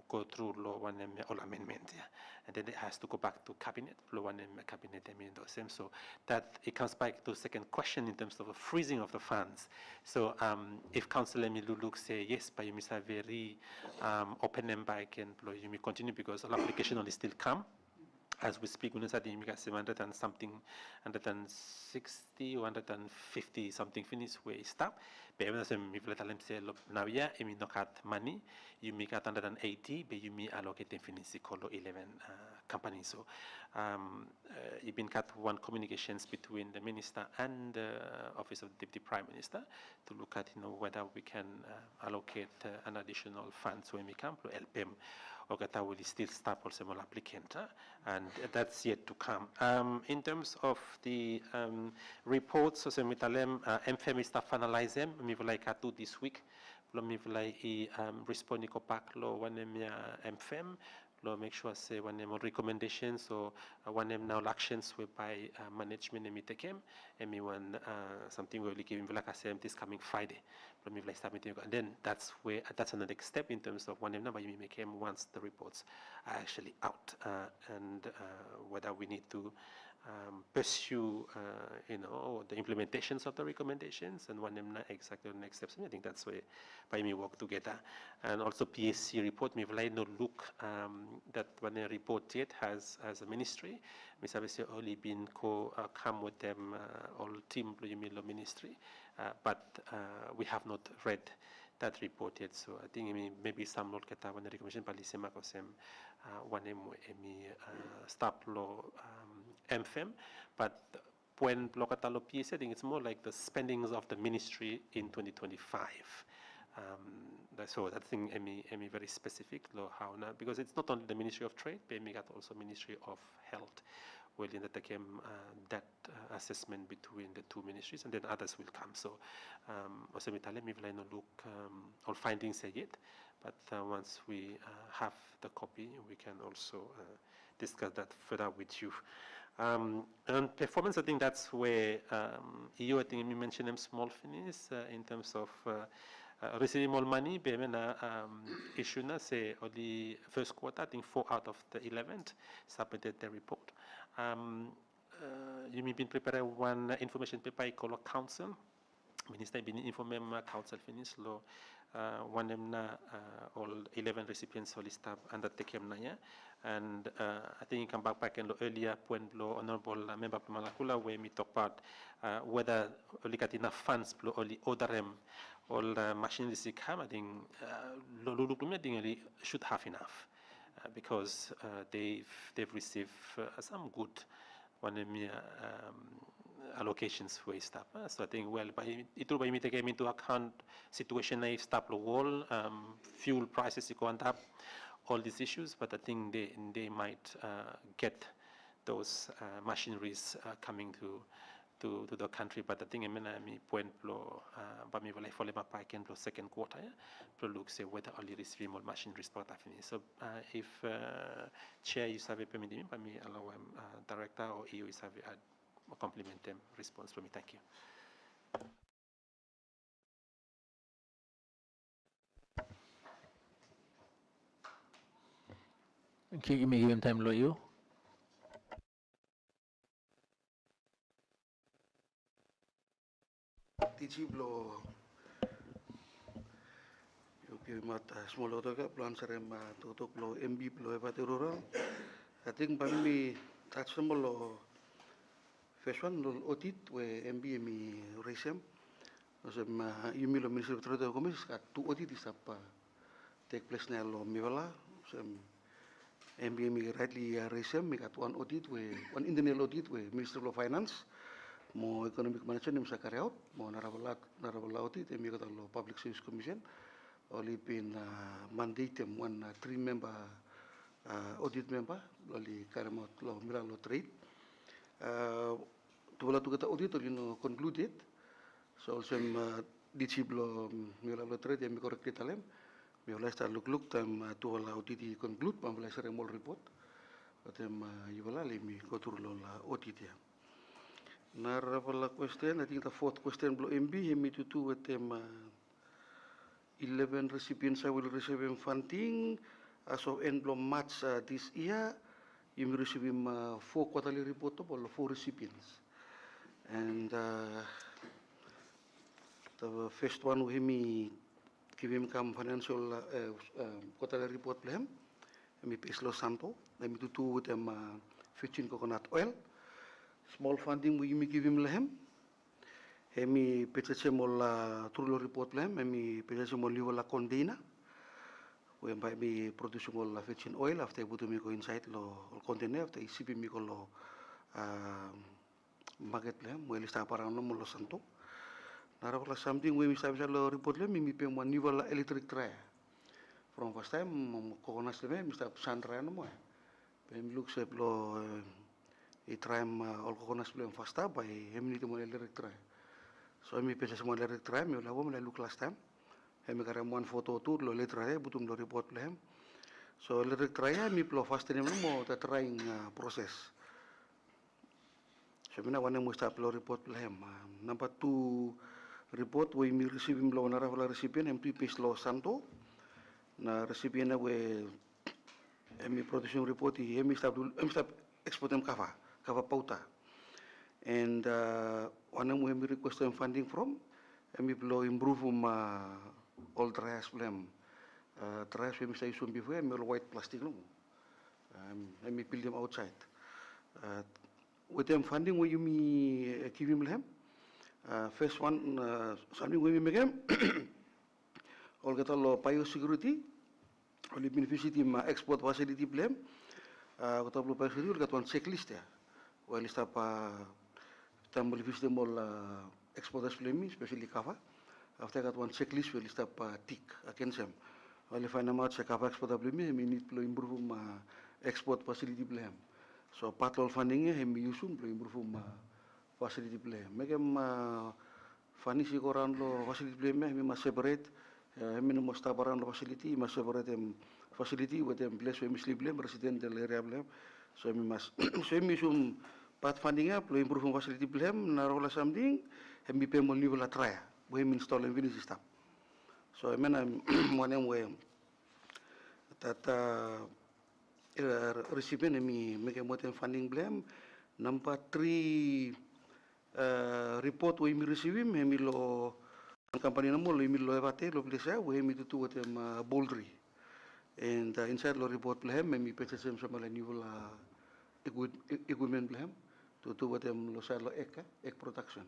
go through lo one all amendment, and then it has to go back to cabinet. Lo one cabinet same. So that it comes back to second question in terms of the freezing of the funds. So if council me look say yes, but you must have very open and back and you may continue because all application only still come. As we speak, we know that you got 700 and something, 160, 150 something finished where it stop. But when I say, if let them say, look, now yeah, you may not have money, you make 180, but you may allocate them finish call 11 companies. So you've been cut one communications between the minister and the Office of the Deputy Prime Minister to look at whether we can allocate an additional funds when we come to help them. Ogata will still stop also more applicant, and that's yet to come. In terms of the reports, so me tell them, MFM is to finalize them. Me will like do this week. Me will like respond to back lo one MFM. Lo make sure say one more recommendations or one now actions whereby management and me take them. And me one something we will give him like I say this coming Friday. But me like start meeting, and then that's another next step in terms of one number you make him once the reports are actually out, and whether we need to pursue, the implementations of the recommendations and one them exactly the next steps. I think that's where by me work together. And also PSC report, me like no look that when a report yet has as a ministry, me obviously only been come with them all team ministry, but we have not read that report yet. So I think maybe some not get one recommendation by Lisema Kosem one stop law MFM, but when Blokatalo PSC, I think it's more like the spendings of the ministry in 2025. So that thing emi very specific lo how now, because it's not only the Ministry of Trade, but we got also Ministry of Health. Well, in that came that assessment between the two ministries, and then others will come. So, also we no look all findings yet, but once we have the copy, we can also discuss that further with you. And performance, I think that's where EU, I think you mentioned them small finish in terms of receiving more money. But issue na say only first quarter, I think 4 out of the 11 submitted the report. You may be preparing one information paper called council. Minister been informing council finish law. One them all 11 recipients will list up and that take them na. And I think you come back in earlier point below honorable member of Malakula where we talk about whether only got enough funds below only order them all machinery come. I think should have enough because they've received some good allocations for stuff. So I think it will be taken into account situation if stop the wall, fuel prices going up, all these issues, but I think they might get those machineries coming to the country. But I think point but me for the second quarter, look say whether only receive more machineries part of it. So if chair you have a permit me, but me allow director or EU is have a compliment them response from me. Thank you. Thank you. You may give him time, Lawyer. Tijiblo mat small otoga plan serem tutuk lo MB lo evate rural. I think bami touch lo first one lo audit we MB mi resem. Osem yumi lo Ministry of Trade and Commerce kat tu audit is apa take place na lo miwala. Osem MB mi rightly resem mi kat one audit we one internal audit we Ministry of Finance. Mo economic management bisa carry out, mo narabalat audit, emi kata lo Public Service Commission, only been mandatem one 3-member audit member, only carry out lo mira lo trade. Tuwala tu kata audit, only no concluded, so sem dicip lo mira lo trade, emi correct talem, mi oleh start look tam tuwala audit conclude, pambalai sere mol report, tem iwala lemi kotur lo la audit ya. Narapala question, I think the fourth question below MB, hemi to do with them 11 recipients I will receive in funding. As of end of March this year, you will receive 4 quarterly report of all 4 recipients. And the first one we hemi give him come financial quarterly report for him. Hemi Peslo Santo, hemi to do with them 15 coconut oil. Small funding we give him lehem. Hemi pecece mol trulo report lehem. Hemi pecece mol liwala container. We buy me produce mol fetching oil after butu mi go inside lo container after isipi mi go lo market lehem. We lista parang no mol santo. Narakola something we misabisa lo report lehem. Mi pe mo liwala electric tray. From first time coconut lehem mista sandra no mo. Hemi look sep lo try all coconuts blame first up by him need to electric try. So I pesa semua electric try, me la woman look last time. Hemi karam one photo tour lo electric try, butum lo report blame. So electric try me plo fast ni mo the trying process. So mina one mo start lo report blame. Number 2 report we me receive him lo nara la recipient MP page lo santo. Na recipient we hemi production report hemi start export em kava pauta. And one of them we request funding from, and we blow improve all trash blame. Trash we say soon before, and white plastic no. And we build them outside. With them funding, we you me give him them. First one, something we make him. All get all biosecurity. Only beneficit him export facility blame. Got all biosecurity. Got one checklist there. Well, list up. Tam beneficit them all exporters blame, especially kava. After got one checklist, we list up tick against them. Only find them out check kava export blame. We need to improve export facility blame. So part of funding we use to improve facility blame. Make them funding si koran lo facility blame we must separate. We must stop around the facility. We must separate them facility with them place where we sleep blame, residential area blame. So we must so we use part funding up to improve facility blame. Narola something. We pay more level at try. We install and finish stuff. So I mean one way that. Recipient me make a more funding blame. Number 3 report we receive him lo company number lo evate lo place we me to with them boldry and inside lo report blame me purchase them some new equipment blame to with them lo side lo egg production.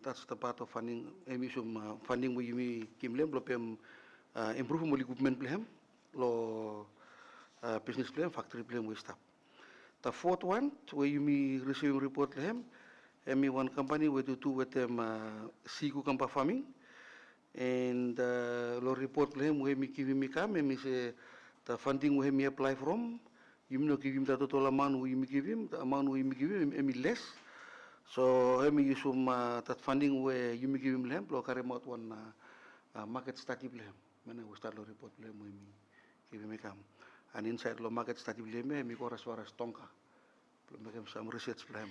That's the part of funding. Some funding we me kim blame lo pem improve mo equipment blame. Lo business plan, factory plan we stop. The fourth one, where you me receiving report them, and me one company we do with them sigu kampa farming, and lo report them where me give me come and me say the funding where me apply from, you me no give him the total amount we me give him, the amount we me give him, me less. So me use some that funding where you me give him them, lo carry out one market study plan. When we start lo report plan we me. Give come. And inside the market study blame me chorus tonka. Make some research plan.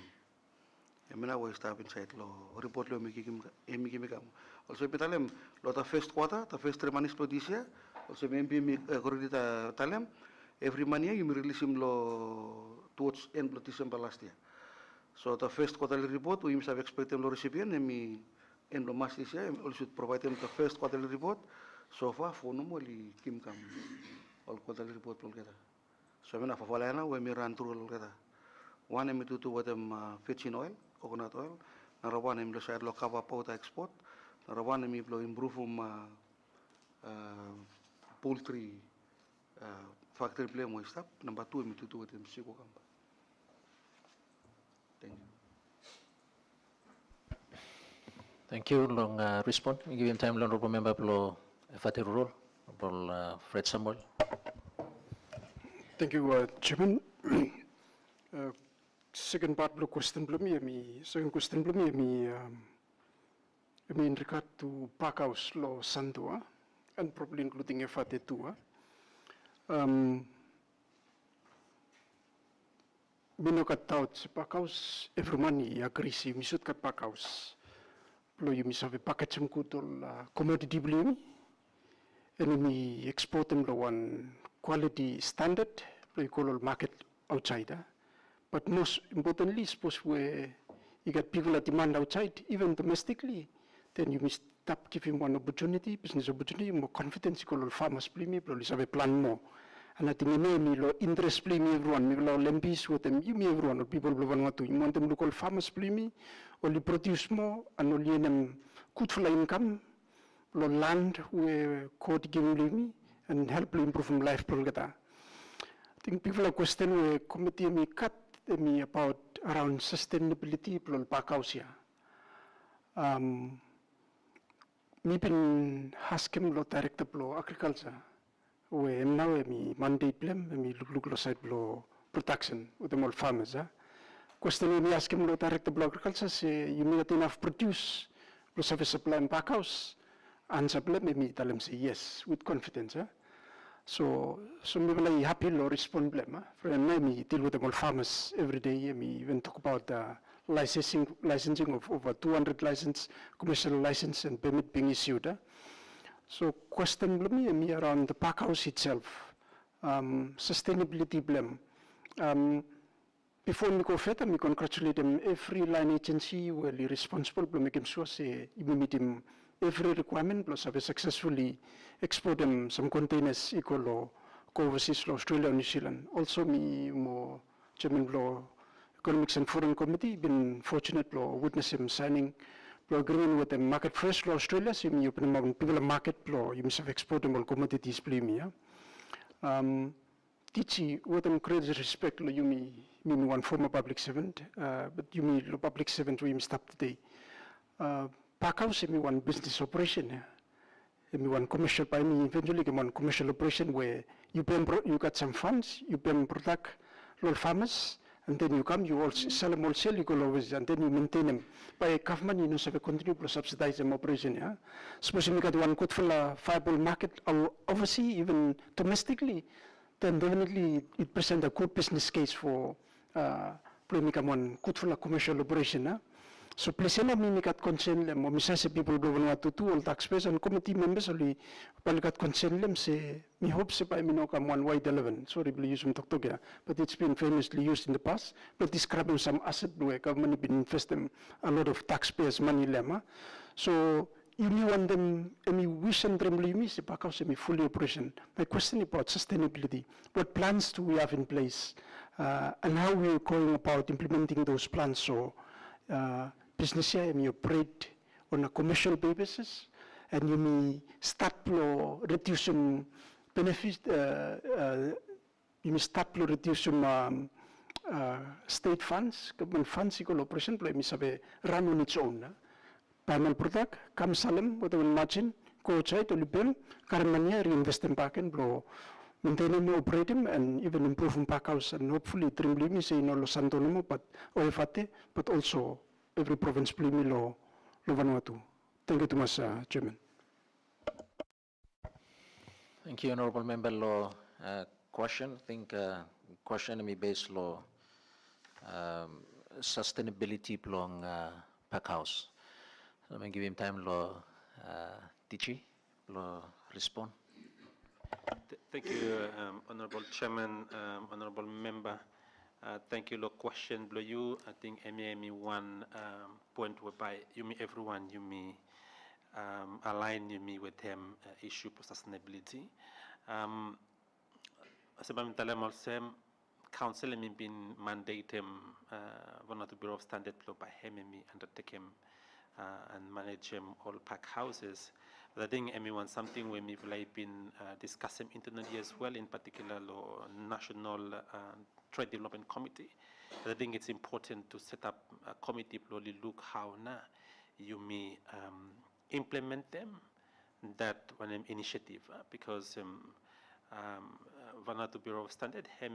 And when I was start inside law report me come. Also petalem lot of first quarter, the first 3 months this year. Also me credit talem. Every month you release him towards end of December last year. So the first quarterly report we have expect them recipient and me end of March this year. Also provide them the first quarterly report. So far for normally Kim come. All quarterly report together. So when I follow when we run through together. One em to with them fishing oil, coconut oil. Another one em decide lo cover powder export. Another one em lo improve poultry factory blame we stop. Number 2 em to with them sigo kamba. Thank you. Thank you. Long respond. We give him time. Long remember below Fatih role. Fred Samuel. Thank you, Chairman. Second part of the question, second question, in regard to Parkhouse Law Sandua, and probably including FAT2. Mino kat taut Parkhouse, every money agrees you should kat Parkhouse. Lo you miss have a package of commodity blame. And we export them to one quality standard, we call market outside. But most importantly, suppose where you get people that demand outside, even domestically, then you must stop giving one opportunity, business opportunity, more confidence, you call farmers blame, probably have a plan more. And I think me lo interest blame everyone, me lo lempis with them, you me everyone, or people want you want them to call farmers blame, only produce more, and only them good for income. Lo land where code giving me and help improve life prolgata. I think people are question where committee me cut me about around sustainability pro Parkhouse. Me been asking lo director pro agriculture where now me mandate blame me look lo side lo protection with them all farmers. Question me asking lo director pro agriculture say you need enough produce lo service supply in Parkhouse. Answer blame me tell them say yes with confidence. So me like happy lo respond blame. For me deal with the all farmers every day. Me even talk about the licensing of over 200 license, commercial license and permit being issued. So question me around the Parkhouse itself, sustainability blame. before me go further, me congratulate them every line agency will be responsible for making sure say you meet them every requirement plus have successfully export them some containers equal or go overseas to Australia or New Zealand. Also me more Chairman Law Economics and Foreign Committee been fortunate to witness him signing agreement with the market first law Australia, so you open them people market law, you must have exportable commodities play me. Teaching with them great respect, you mean one former public servant, but you mean the public servant we stop today. Packhouse me one business operation, me one commercial by me eventually one commercial operation where you got some funds, you pay product, local farmers, and then you come, you also sell them wholesale, you go always, and then you maintain them. By government, you know, so we continue to subsidize them operation. Yeah? Suppose you got one good for a viable market overseas, even domestically, then definitely it presents a good business case for make one good for a commercial operation. Yeah? So please help me got concern them, or say people do Vanuatu too, all taxpayers and committee members only got concern them say me hope say by me no come one wide 11. Sorry, please use them talk together, but it's been famously used in the past. But describing some asset where government been investing a lot of taxpayers' money lemma. So you want them, and you wish and dream me say back out me fully operation. My question about sustainability. What plans do we have in place, and how we are going about implementing those plans? So. Business here, you operate on a commercial basis, and you may start reducing benefits. You may start reducing state funds, government funds, equal operation. Play me sabe run on its own. Primal product, come salem, whatever margin, go outside, olibem, karamanya reinvest in back and blow. Maintain them, operate them, and even improve them back house, and hopefully dream me say no Los Antonio, but Oefate, but also. Every province play me law Vanuatu. Thank you too much, Chairman. Thank you, Honorable Member. Law question. I think question me based law sustainability belong pack house. Let me give him time. Law Tichi. Law respond. Thank you, Honorable Chairman, Honorable Member. Thank you. Look, question below you. I think me one point whereby you me everyone you me align you me with them issue for sustainability. Sebab dalam also council me been mandate him Vanuatu Bureau of Standard by him me undertake him and manage him all pack houses. But I think everyone something we have been discussing internally as well, in particular National Trade Development Committee. But I think it's important to set up a committee to look how you may implement them, that one initiative, because Vanuatu Bureau of Standard have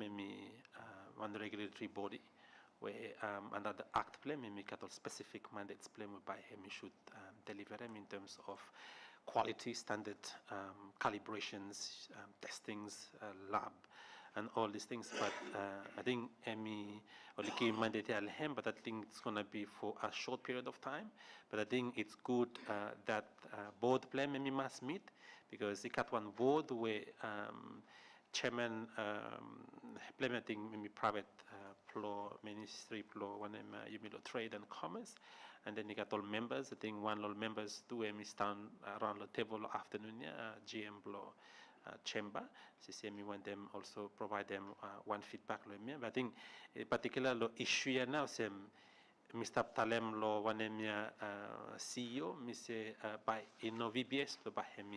one regulatory body where under the Act plan, we got all specific mandates plan whereby we should deliver them in terms of quality standard calibrations, testings, lab, and all these things. But I think only came mandate but I think it's going to be for a short period of time. But I think it's good that board plan maybe must meet, because it got one board where chairman implementing maybe private ministry one trade and commerce, and then you got all members. I think one all members do stand around the table afternoon, GM chamber. CCME want them also provide them one feedback. But I think in particular issue now Mr. Talem lo one CEO, Mr. by VBS by him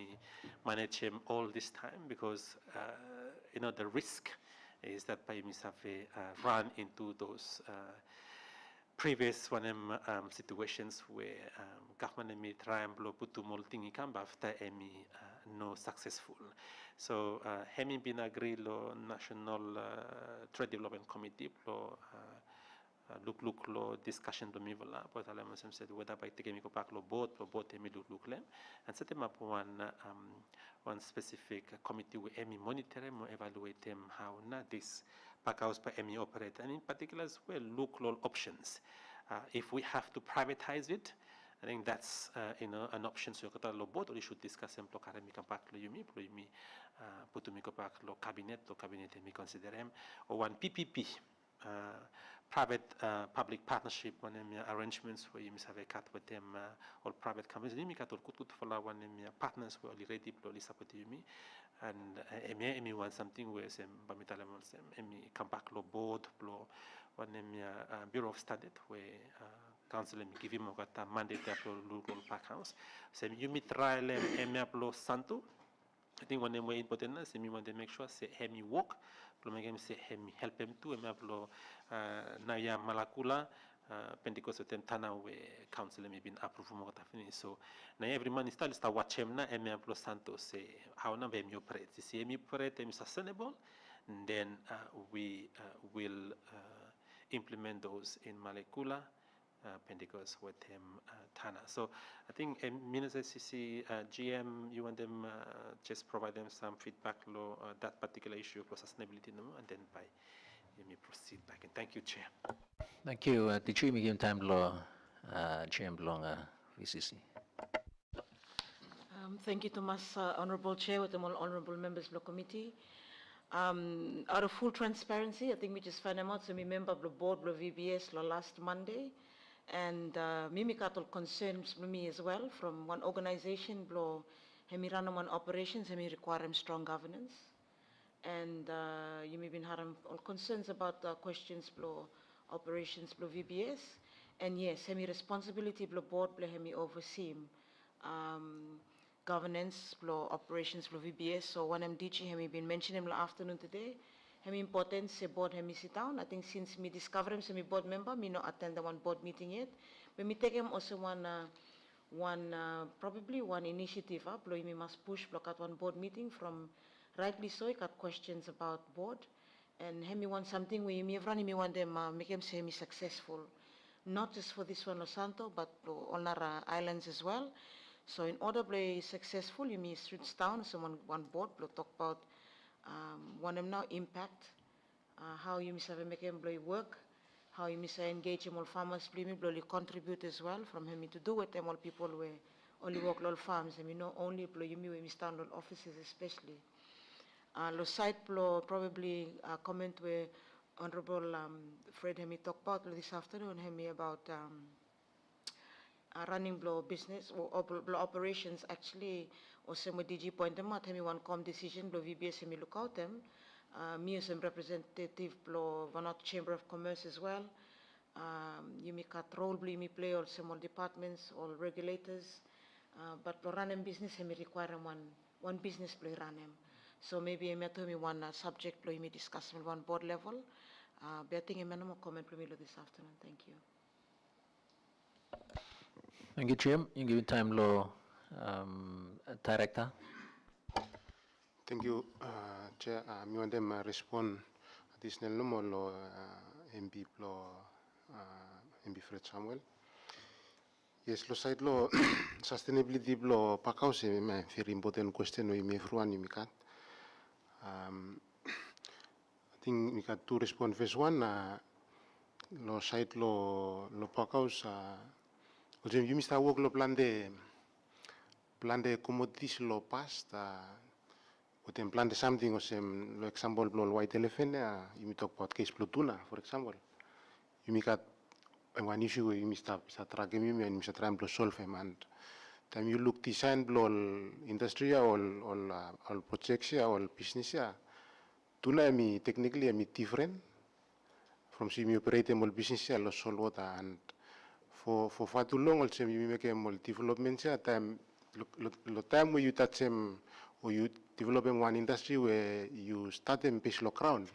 manage him all this time, because the risk is that by Mr. run into those previous situations where government may try and put to multi income after no successful. So having been agreed lo National Trade Development Committee look lo discussion to me but I said whether by taking back lo both me look lem and set them up one specific committee where me monitor them or evaluate them how this pack house by me operate, and in particular as well look lo options. If we have to privatize it, I think that's an option. So you both or should discuss them to carry me back lo you me put to me back lo cabinet me consider them or one PPP public partnership when arrangements where you must have a cut with them or private companies. You cut or good for one partners who are already support you and me want something where some bamitalemons me come back lo board lo one bureau of study where council me give him a mandate to local park house. So you meet trial me lo santo. I think one way important is me want to make sure say me work. Lo make him say me help him too. Me lo naya malakula Pentecost tem tana we council me been approved mo kata fini. So na every man install sta watch him na me lo santo say how na be mi operate. Si me operate me sustainable, then we will implement those in Malekula. Pentecost with him Tana. So I think Minister CC GM, you want them just provide them some feedback on that particular issue of sustainability, and then by you may proceed back. And thank you, Chair. Thank you. The Chair may give time law GM long VCC. Thank you, Thomas, Honorable Chair, with the all honorable members of the committee. Out of full transparency, I think we just found out, so we member of the board of VBS last Monday. And Mimi got all concerns from me as well from one organization, blow hemi run one operations, hemi require strong governance. And you may be having all concerns about questions blow operations blow VBS. And yes, hemi responsibility blow board blow hemi oversee governance blow operations blow VBS. So one MDG hemi been mentioning in the afternoon today. Hemi important se board hemi sit down. I think since me discover him me board member, me not attend the one board meeting yet. But me take him also probably one initiative up. Me must push block at one board meeting from rightly so. I got questions about board, and hemi want something where me run. Me want them make him say me successful, not just for this one Los Santo, but all our islands as well. So in order to be successful, you may sit down. So one board will talk about. One of now impact, how you must have make employee work, how you must engage all farmers, really contribute as well from him to do with them all people where only work all farms and we know only employee me we stand on offices especially. Lo site probably comment where Honorable Fred Hemi talked about this afternoon Hemi about running blow business or blow operations actually or some DG point them out Hemi one com decision blow VBS Hemi look out them me as a representative blow VANUATU Chamber of Commerce as well you make a role blow me play all some departments all regulators but blow run them business Hemi require one business blow run them so maybe Hemi to me one subject blow me discuss on one board level but I think Hemi no more comment blow me this afternoon. Thank you. Thank you, Jim. You give time law director. Thank you, Chair. Me want them respond additional no lo MP lo MP Fred Samuel. Yes, lo side lo sustainability lo pakau se me very important question we me fruan ni mikat. I think we got to respond first one. Lo side lo pakau sa. Because you must work lo plan de commodities lo past. With plan de something or some example lo white elephant. You may talk about case plutuna, for example. You may got one issue you must track him and you must try to solve him. And time you look design lo industry or projects or business tuna mi technically mi different from see me operate mo business lo solve and for far too long also you make more development time lo time where you touch them or you develop in one industry where you start them base lo crown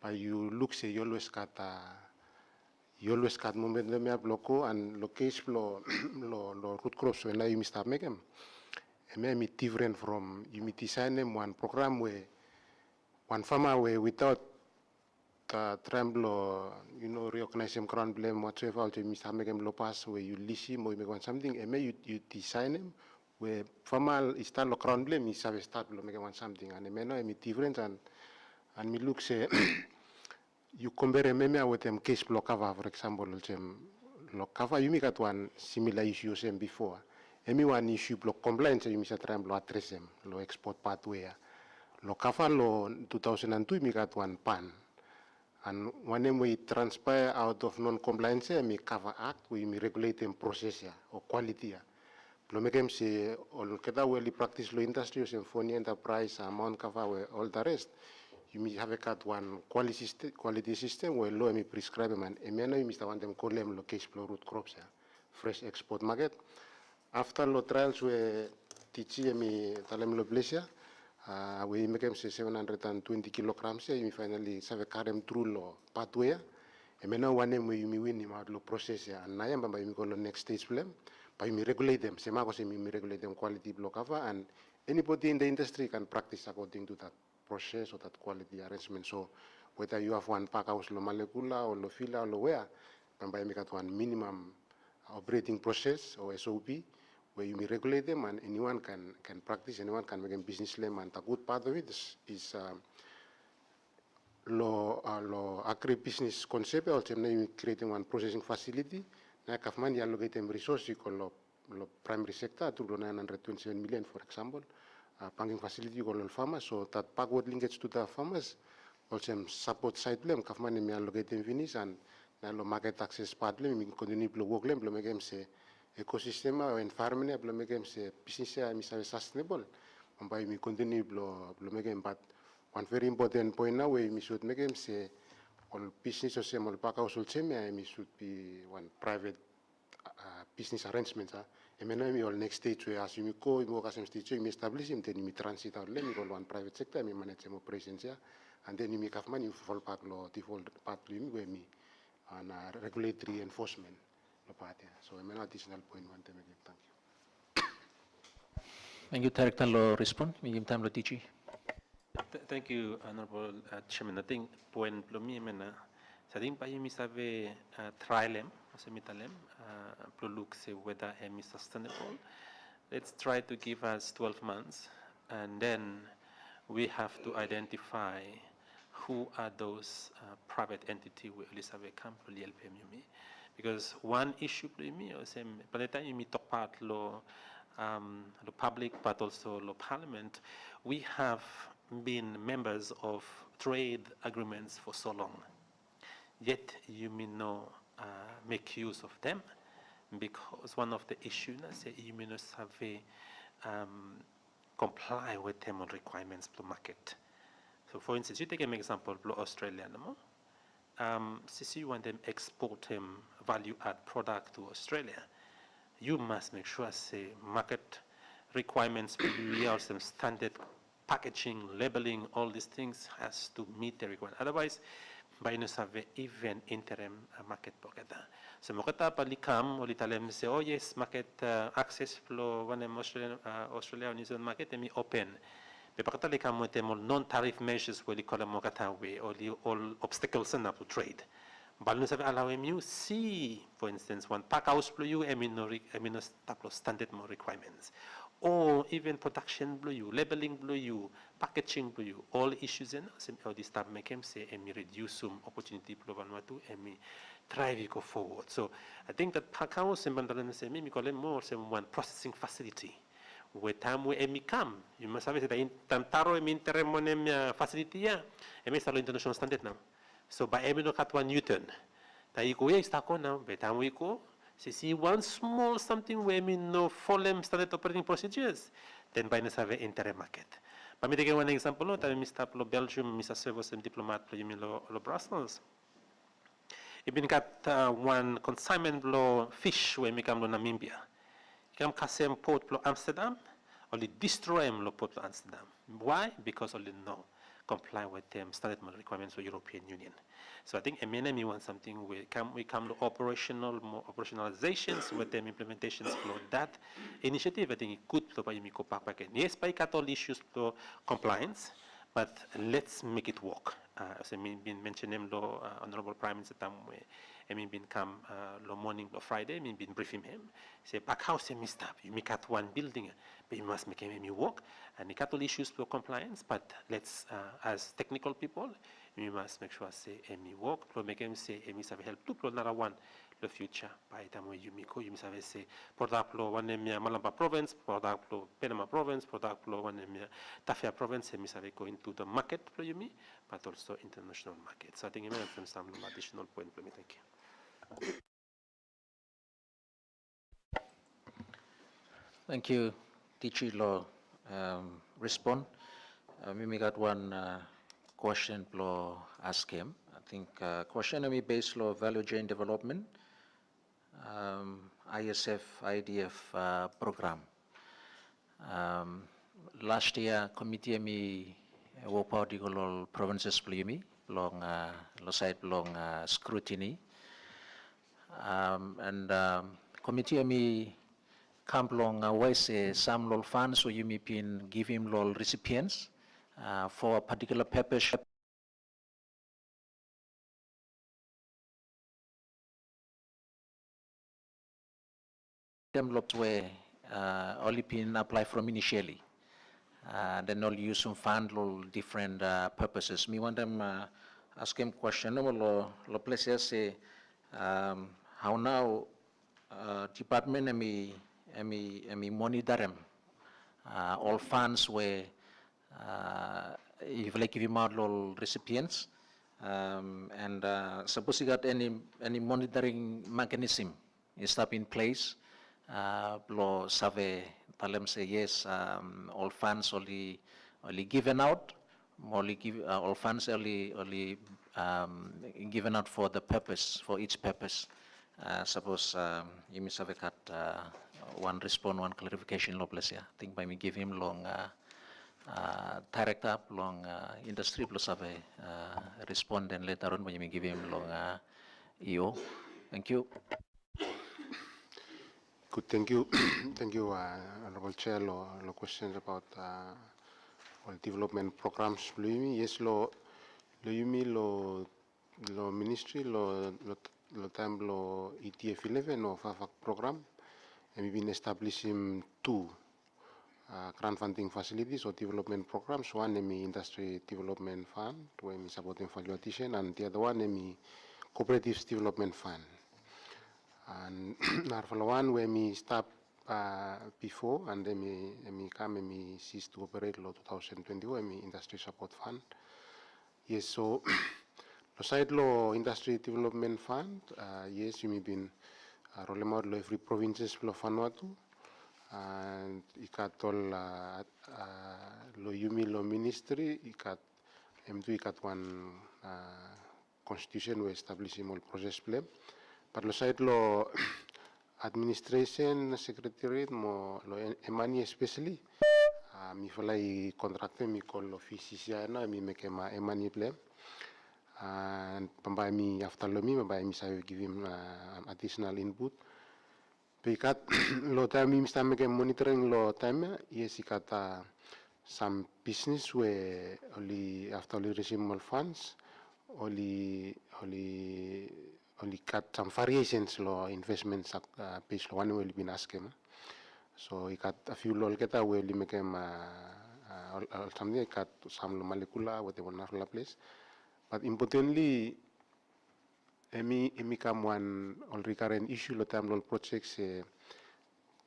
but you look say you always got moment me bloco and lo case lo root cross when you start make them me different from you me design them one program where one farmer where without tremble, recognize him, crown blame, whatsoever, also you make him low pass where you listen or you make something, and you design him where farmer is start crown blame, he have start make one something, and me know different and me look say you compare me with them case block cover, for example, block cover, you make one similar issue same before. Any one issue block compliance, you must try and address them, lo export pathway. Lo cover lo 2002 me got one pan. And when we transpire out of non-compliance, we cover act, we regulate them process or quality. Plumegem se all kita we practice law industry, symphony enterprise, amount cover all the rest. You may have a cut one quality system where law me prescribe man. Emena you must want them call them lo case flow root crops, fresh export market. After law trials we teach me talem lo plesia. We make them say 720 kilograms. We finally have a carem through law pathway. Emena one name we win him out lo process and na yamba we go lo next stage problem. But we regulate them. Sema ko we regulate them quality block cover and anybody in the industry can practice according to that process or that quality arrangement. So whether you have one pack house lo molecular or lo fila or lo where, then by make it one minimum operating process or SOP where you may regulate them and anyone can practice, anyone can make a business lem, and the good part of it is lo agri-business concept, also creating one processing facility. Na kafman you allocate them resources lo primary sector through 927 million, for example, banking facility for farmers. So that backward linkage to the farmers, also support side them. Kafman me allocate them finish and na lo market access part them. We continue to work them. Lo make them say ecosystem or environment. Lo make them say business is sustainable. And by we continue lo make them. But one very important point now we should make them say all business or all pack house should be one private business arrangements. And then all next stage where as you go, you as stage you establish him, then you transit out. Then you go one private sector, you manage some operations, and then you make have money fall back law default part where me and regulatory enforcement. So I'm an additional point one time again. Thank you. Thank you, Director. Lo respond. We give time lo DG. Thank you, Honorable Chairman. I think point me I think by you have trial look say whether is sustainable. Let's try to give us 12 months, and then we have to identify who are those private entity we always have a camp because one issue me or same by the time you talk part the public but also the parliament, we have been members of trade agreements for so long, yet you may not make use of them because one of the issues is you may not have comply with them on requirements for market. So for instance, you take an example of Australia, since you want them export value add product to Australia, you must make sure say market requirements for some standard packaging, labeling, all these things has to meet the requirement. Otherwise, by no have even interim market together. So makata palikam or italem say, oh yes, market access flow when Australia and New Zealand market me open. But palikam with them all non-tariff measures where they call them makata way or all obstacles in to trade. But no have allow you see, for instance, one pack house flow you standard more requirements. Or even production blue you, labeling blue you, packaging blue you, all issues in all this stuff make him say and reduce some opportunity for Vanuatu and me try to go forward. So I think that pack house and Bandaran say me call them more some one processing facility. Where time we come, you must have it in Tantaro interim facility, and we start international standard now. So by Emino cut 1 Newton, that you go is now, by time we go. See one small something where we no follow standard operating procedures, then by us have an interim market. But me take one example, no, that Mr. Belgium, Mr. Servos and diplomat lo Brussels. It been got one consignment lo fish where me come lo Namibia. Come kasem port lo Amsterdam, only destroy lo port lo Amsterdam. Why? Because only no comply with them standard requirements for European Union. So I think MNME wants something we come to more operationalizations with them implementations for that initiative. I think it could to yes, by cut all issues to compliance, but let's make it work. As I been mentioning law Honorable Prime Minister Tamwe, I mean been come law morning law Friday, I mean been briefing him. Say back house and stop. You make out one building, but you must make him work and the cut all issues for compliance, but let's as technical people we must make sure say Emi work, to make him say Emi have help to another one, the future by the way you miko you save say product lo one emia Malamba province, product lo Panama province, product lo one emia Tafia province mi save go into the market lo you but also international market. So I think you may have some additional point for me. Thank you. Thank you, Teacher Law. Respond. We got one question to ask him. I think question me based law value chain development, ISF IDF program. Last year committee me work out the provinces play long side long scrutiny, and committee me camp long ways some lol funds so you may give him lol recipients for a particular purpose. Them lots where only been apply from initially. Then all use some fund lol different purposes. Me want them ask him question lo places say how now department me monitor them all funds where if like give him out all recipients and suppose you got any monitoring mechanism is up in place blow survey tell them say yes all funds only given out only give all funds only given out for the purpose for each purpose. Suppose you must have got one response, one clarification, I think by me give him long direct up long industry plus have a respond and later on by me give him long EO. Thank you. Good, thank you. Thank you, Honorable Chair. Lo questions about all development programs. Yes, lo ministry lo time lo ETF 11 or FAFAC program, and we've been establishing two crowdfunding facilities or development programs. One is Industry Development Fund, where we supporting value addition, and the other one is Cooperatives Development Fund. And our one where we start before, and then we come and we cease to operate lo 2020 where we Industry Support Fund. Yes, so beside lo Industry Development Fund, yes, we have been rolling out lo every provinces lo Vanuatu, and ikat all lo yumi lo ministry ikat M2 ikat one constitution we establishing all process plan. But lo side lo administration secretariat mo lo emani especially mi falai contractor mi call lo FCCI na mi make ma emani plan. And pambai mi after lo mi pambai mi say give him additional input. Because lo time mi must make monitoring lo time yes ikata some business where only after only receive more funds only cut some variations lo investments based lo one will be asking. So I got a few lol kita will make something cut some lo molecular what they want to place. But importantly, emi come one all recurrent issue lo time all projects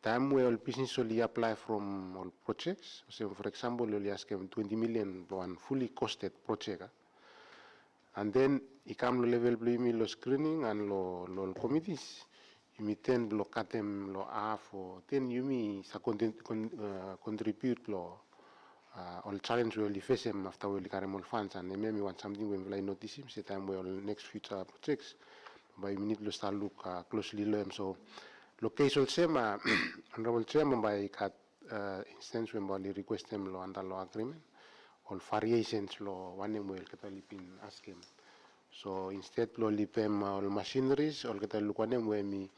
time where all business only apply from all projects. So for example, only ask them 20 million for one fully costed project. And then I come lo level blue lo screening and lo committees. You may then lo cut them lo half or then you may contribute lo all challenge will face them after we carry more funds and maybe want something when we notice him. Say time we all next future projects, but we need to start look closely lo them. So lo case also Honorable Chairman by cut instance when we request them lo under law agreement. All variations lo one will get been ask him. So instead lo lipem all machineries all get look one where me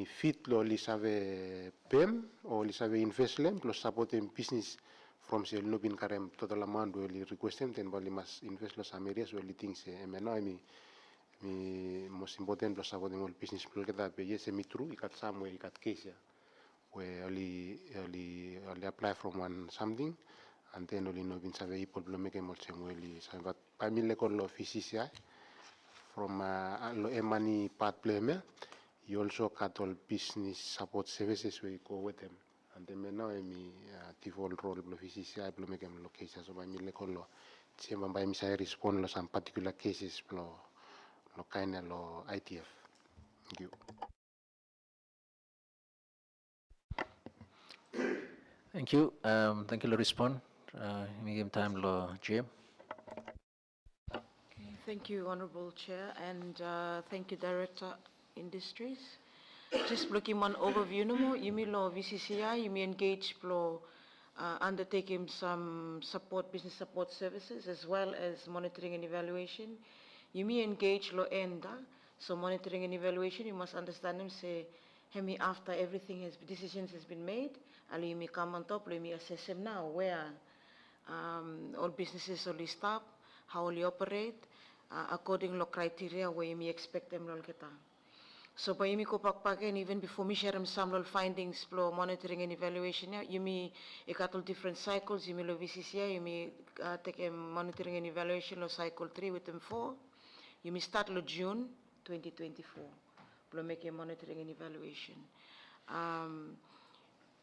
fit lo lisave PEM or lisave invest them plus supporting business from say no bin karem total amount will request them then bali must invest lo some areas where things MNI me most important plus supporting all business people get that yes me true you got somewhere you got case where only apply from one something. And then only no bin save problem make more same way. But by me like all FCCI from lo money part play. You also got all business support services where you go with them. And then now me default role of VCCI blow make them locations so by me lekolo. Siapa by me say respond lo some particular cases lo kind of lo ITF. Thank you. Thank you. Thank you, lo respond. Medium time, lo GM. Thank you, Honorable Chair, and thank you, Director Industries. Just looking one overview, no more. You mean law VCCI, you mean engage law undertaking some support, business support services, as well as monitoring and evaluation. You mean engage law ENDA, so monitoring and evaluation. You must understand them. Say, hemi after everything decisions has been made, you may come on top. You may assess them now where all businesses only stop, how they operate. According to criteria where you may expect them to get. So by you ko pakpaken even before me share some findings flow monitoring and evaluation you may all different cycles you may lo VCCI you may take a monitoring and evaluation lo cycle 3 with them 4 you may start lo June 2024 lo make a monitoring and evaluation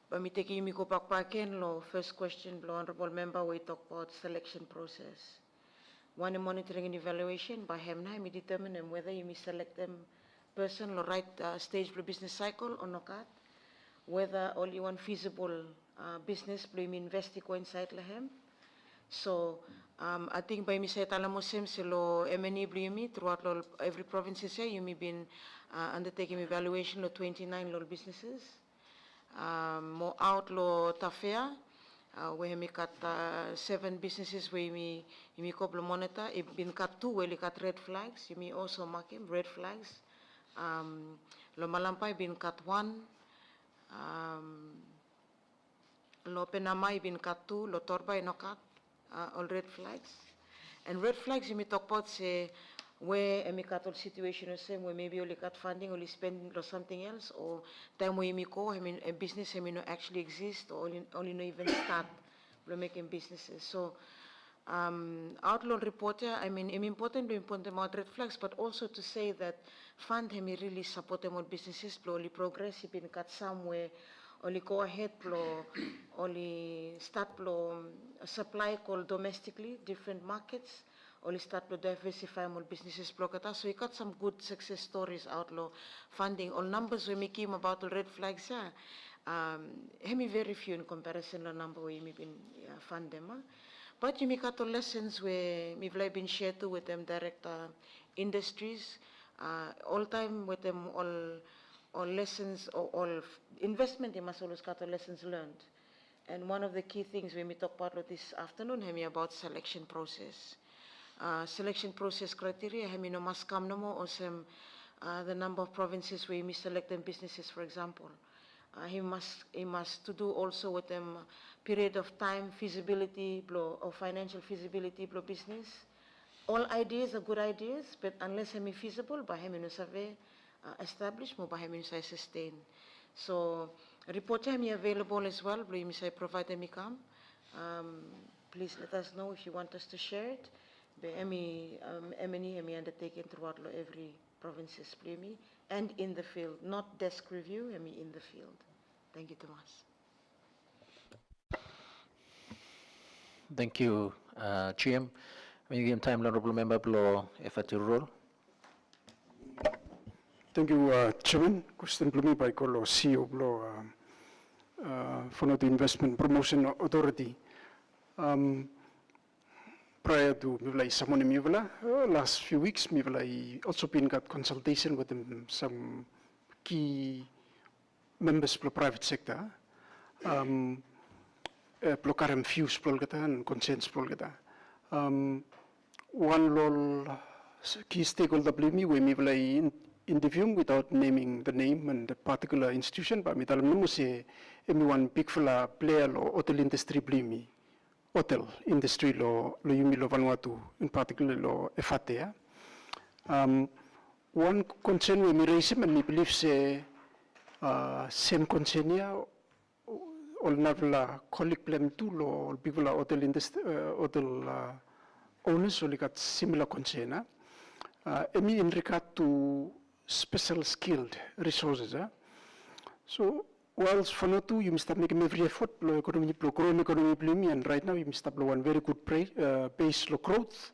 by me take you may ko pakpaken lo first question lo honorable member we talk about selection process. One monitoring and evaluation by him now, we determine whether you may select them person or right stage for business cycle or not, whether only one feasible business play me invest inside lahem. So I think by me say talamosem silo MNE blimi throughout every province say you may been undertaking evaluation of 29 local businesses. More out lo tafea. We have cut 7 businesses where we couple monitor. If been cut 2 where we cut red flags, you may also mark him red flags. Lo Malampai been cut 1. Lo Penamai been cut 2. Lo Torbai no cut all red flags. And red flags you may talk about say where we cut all situation the same where maybe only cut funding, only spending or something else, or time where you go, I mean a business I mean no actually exist or only no even start making businesses. So outlaw reporter, I mean important to point them out red flags, but also to say that fund him really support them on businesses, only progress he been cut somewhere, only go ahead only start supply called domestically, different markets. Only start to diversify more businesses blokata. So we got some good success stories outlaw funding. All numbers we make him about the red flags, hemi very few in comparison to number we may been fund them. But you make out the lessons where we've been shared to with them director industries, all time with them all lessons or all investment. They must always got the lessons learned. And one of the key things when we talk about this afternoon, hemi about selection process. Selection process criteria, I mean, must come no more, or some the number of provinces where you select them businesses, for example. He must to do also with them period of time, feasibility, or financial feasibility, business. All ideas are good ideas, but unless he feasible, by him survey established, by him sustain. So report him available as well, but you provide them come. Please let us know if you want us to share it. MNE undertaken throughout every provinces, and in the field, not desk review, in the field. Thank you, Tomas. Thank you, GM. Medium time, honorable member, blow effort role. Thank you, Chairman. Question Blumi by Kolo CEO Blow FANUATU Investment Promotion Authority. Prior to Mivlai Samoni Mivla, last few weeks, Mivlai also been got consultation with them, some key members of the private sector. Blokaram views and consents. One lol key stakeholder blame we Mivlai interview without naming the name and the particular institution, but Mitalam no say everyone big fella player or hotel industry blame. Hotel industry lo yumi lo Vanuatu, in particular lo FATEA. One concern we raise and we believe say same concern ya all navla colleague plan too lo people hotel industry hotel owners only got similar concern. in regard to special skilled resources. So, whilst Vanuatu, you must make every effort, lo economy, lo growing economy, and right now you must have one very good base lo growth.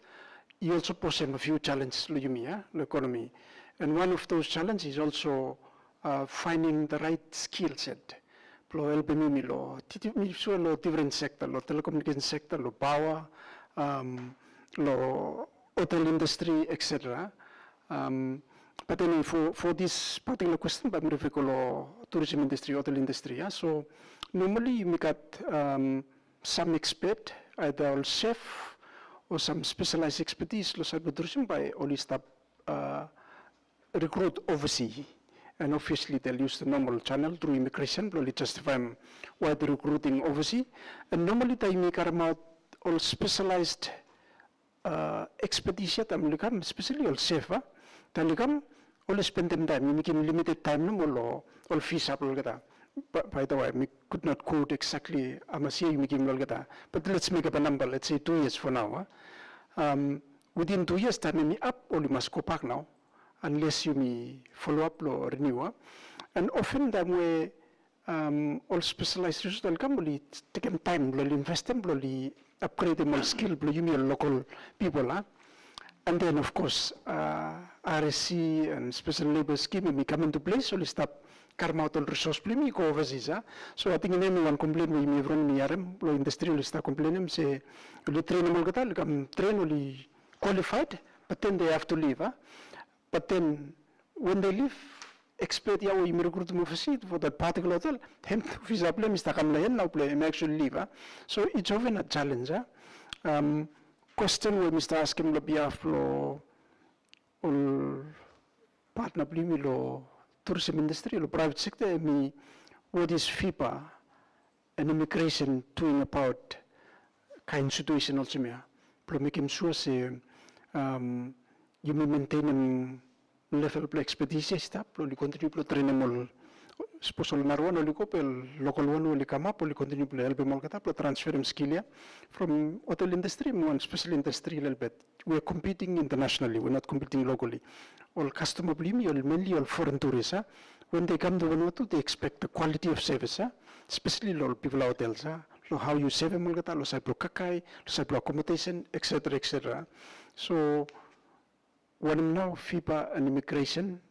You also pose a few challenges lo lo economy, and one of those challenges is also finding the right skill set. Lo LPMI lo different sector, lo telecommunication sector, lo power, lo hotel industry, etc. But anyway, for this particular question, I'm referring to tourism industry, hotel industry. So normally you make some expert, either chef or some specialized expertise, lo side tourism by only stop recruit overseas. And obviously they'll use the normal channel through immigration, probably justify why they're recruiting overseas. And normally they make out all specialized expertise, especially all chef. They come, all spend them time, make limited time, no all fees up. By the way, we could not quote exactly Amasia, you make him but let's make up a number, let's say 2 years for now. Within 2 years, time up, or you must go back now, unless you may follow up or renew. And often that way, all specialized resources will come, take them time, invest them, upgrade them all skill, you mean local people. And then, of course, RSC and special labor scheme may come into place, so stop carve out all resource play go overseas. So I think in anyone complain we may run me lo industry will start complaining, say you train them all come train only qualified, but then they have to leave. But then when they leave, expect ya we recruit them overseas for that particular hotel, hem visa play Mr. Kamlayan now play actually leave. So it's often a challenge. Question we Mr. asking lo behalf lo all partner play lo tourism industry, the private sector, what is FIPA and immigration doing about kind situation also? To make sure say you may maintain a level of expertise, step, you continue to train them all. Suppose all Narwan or local one will come up, or continue to help them all get up, transfer them skill from hotel industry, one special industry a little bit. We are competing internationally, we're not competing locally. All customer mainly all foreign tourists. When they come to Vanuatu, they expect the quality of service, especially all people hotels. How you save them, lo sa kakai, lo accommodation, etc., etc. So, when now FIPA and immigration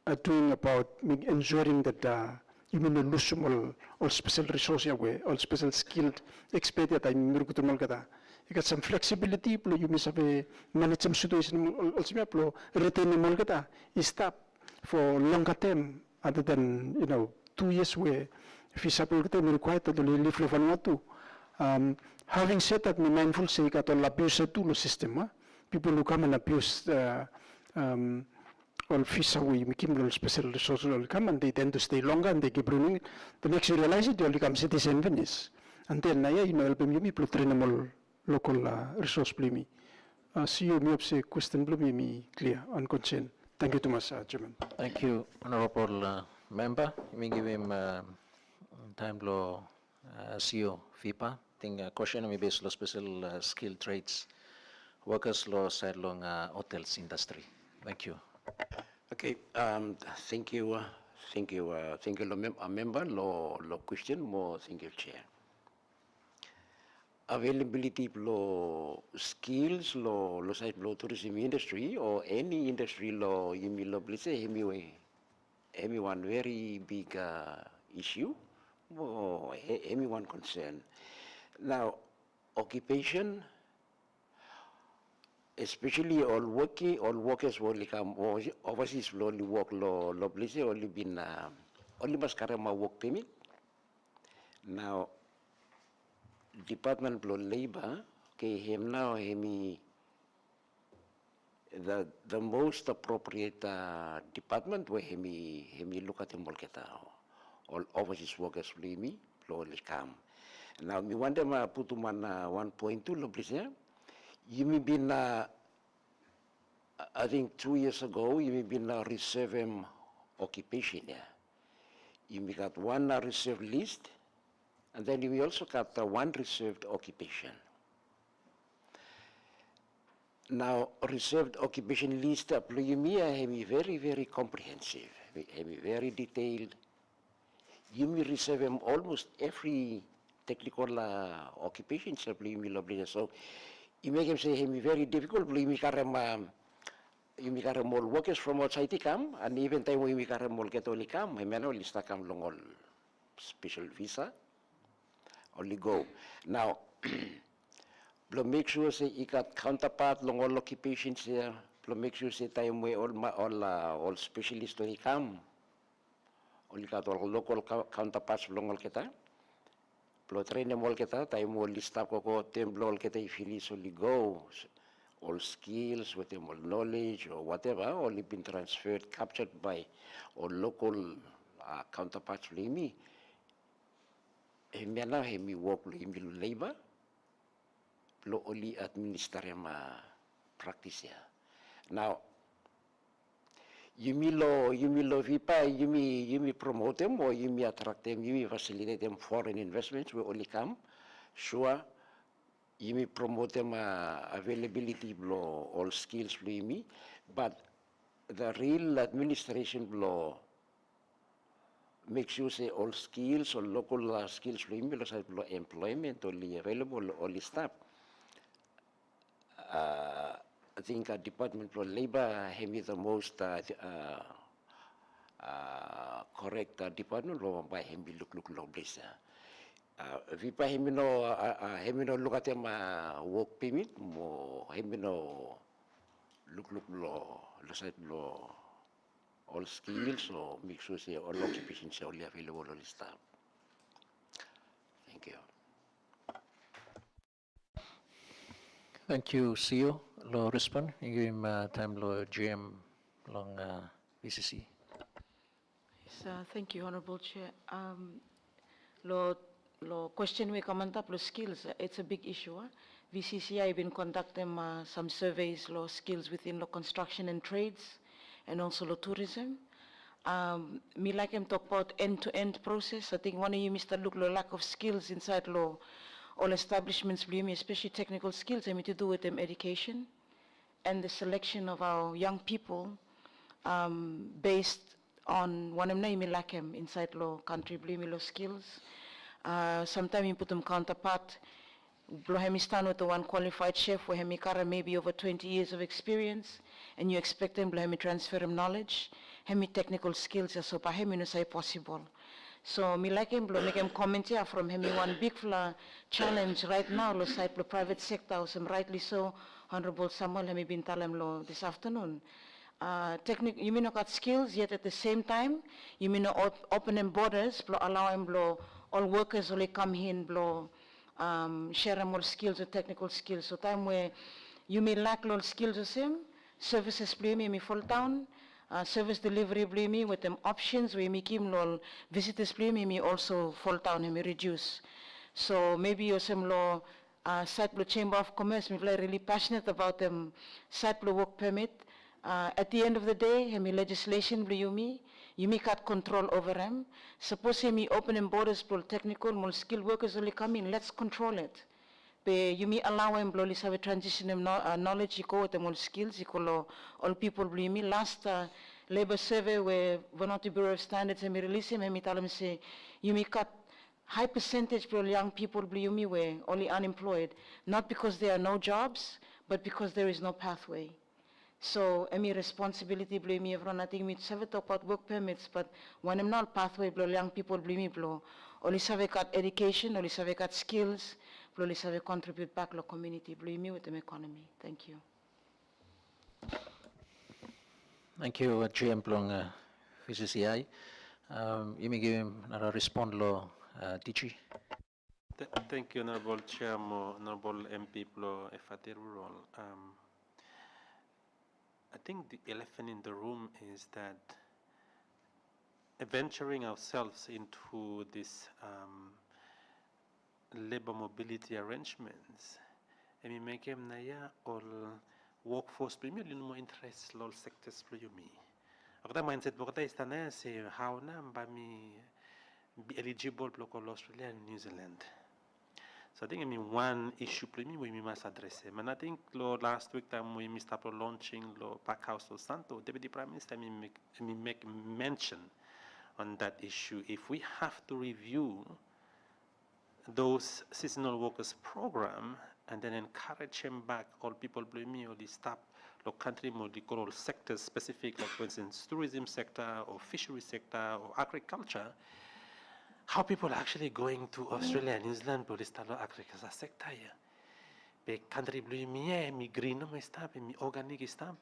are doing about ensuring that you mean lose all special resources away, all special skilled expert that I'm you got some flexibility, you may have manage some situation also retain them stop for longer term other than 2 years where if you support them required to live Vanuatu. Having said that, me mindful say got all abuse the system. People who come and abuse all fish away, making special resources will come and they tend to stay longer and they keep running it. The next you realize it, they will become citizen Venice. And then help them you train them all local resource play me. See you me say question play me clear and concern. Thank you too much, Chairman. Thank you, Honorable Member. We give him time to CEO FIPA. I think question may be special skilled trades workers law side long hotels industry. Thank you. Okay, thank you, member, lo question, more thank you, Chair. Availability lo skills lo side lo tourism industry or any industry lo yumi lo blise one very big issue or one concern. Now, occupation, especially all workers will come overseas slowly work lo place only been only mas karama work permit. Now Department of Labor okay him now the most appropriate department where he look at him all overseas workers me slowly come. Now me wonder put 1.2 lo place. You may be I think 2 years ago, you may be reserve occupation. You may got one reserve list, and then you may also got one reserved occupation. Now, reserved occupation list employee have very, very comprehensive, have very detailed. You may reserve almost every technical occupations employee. So, you make him say him very difficult. You make all workers from outside come, and even time we make all get only come. I mean, only start come long all special visa, only go. Now, make sure say you got counterpart long all occupations here. Make sure say time we all specialists only come. Only got all local counterparts long all kita. Train them all kita. Time all list up ko tem all kita if you only go. All skills, with them all knowledge or whatever, only been transferred, captured by all local counterparts for me. Hemi now hemi work hemi labor, lo only administrative practice ya. Now, you lo vipa, you promote them or you attract them, you facilitate them foreign investments will only come, sure. You may promote them availability blow all skills blow me, but the real administration blow makes you say all skills or local skills blow me, blow employment only available only staff. I think Department of Labor have the most correct department by him look this. Vipa hemino look at them work permit mo hemino look lo side lo all skills or make sure say all occupations are only available on the staff. Thank you. Thank you, CEO. Lo respond. You give him time lo GM long VCC. Yes, thank you, Honorable Chair. Lo question we comment up lo skills, it's a big issue. VCC I've been conducting some surveys lo skills within lo construction and trades and also lo tourism. Me like him talk about end-to-end process. I think one of you Mr. Look lo lack of skills inside lo all establishments, especially technical skills, I mean to do with them education and the selection of our young people based on one of them lack him inside lo country lo skills. Sometimes you put them counterpart. He stand with the one qualified chef where he carry maybe over 20 years of experience, and you expect him to transfer him knowledge, him technical skills, so for him no say possible. So me like him make him comment here from him one big challenge right now lo side lo private sector, some rightly so. Honorable Samuel him been telling lo this afternoon. You may not got skills yet at the same time you may not open them borders, allow him all workers only come in, share more skills or technical skills. So time where you may lack all skills the same, services may fall down, service delivery with them options where me kim lol visitors may also fall down, may reduce. So maybe you some law site chamber of commerce, me really passionate about them site work permit. At the end of the day, me legislation you may got control over them. Suppose me open them borders for technical, more skilled workers only come in, let's control it. But you may allow them to have a transition them knowledge, you go with them all skills, you call all people me. Last labor survey where Vanuatu Bureau of Standards and me release him, and me tell them say, you may cut high percentage for young people me were only unemployed, not because there are no jobs, but because there is no pathway. So, any responsibility blame me everyone. I think we have talk about work permits, but when I'm not pathway, blow young people blame me blow. Only have got education, only have got skills, only have contribute back to community. Blame me with the economy. Thank you. Thank you, GM Plong VCCI. You may give him a respond lo DG. Thank you, Honorable Chair, Honorable MP Plo Efate Rural. I think the elephant in the room is that venturing ourselves into this labor mobility arrangements, and we make them naya all workforce premium more interest all sectors for you me. After mindset bokata is tana say how na be eligible local Australia and New Zealand. So I think one issue we must address him. And I think last week time we started launching Park House of Santo, Deputy Prime Minister make mention on that issue. If we have to review those seasonal workers program and then encourage them back, all people blame me or the staff, the country, or the all sectors specific, like for instance, tourism sector or fishery sector or agriculture, how people are actually going to Australia and New Zealand for this agriculture sector here. The country blame me green no stamp, me organic stamp,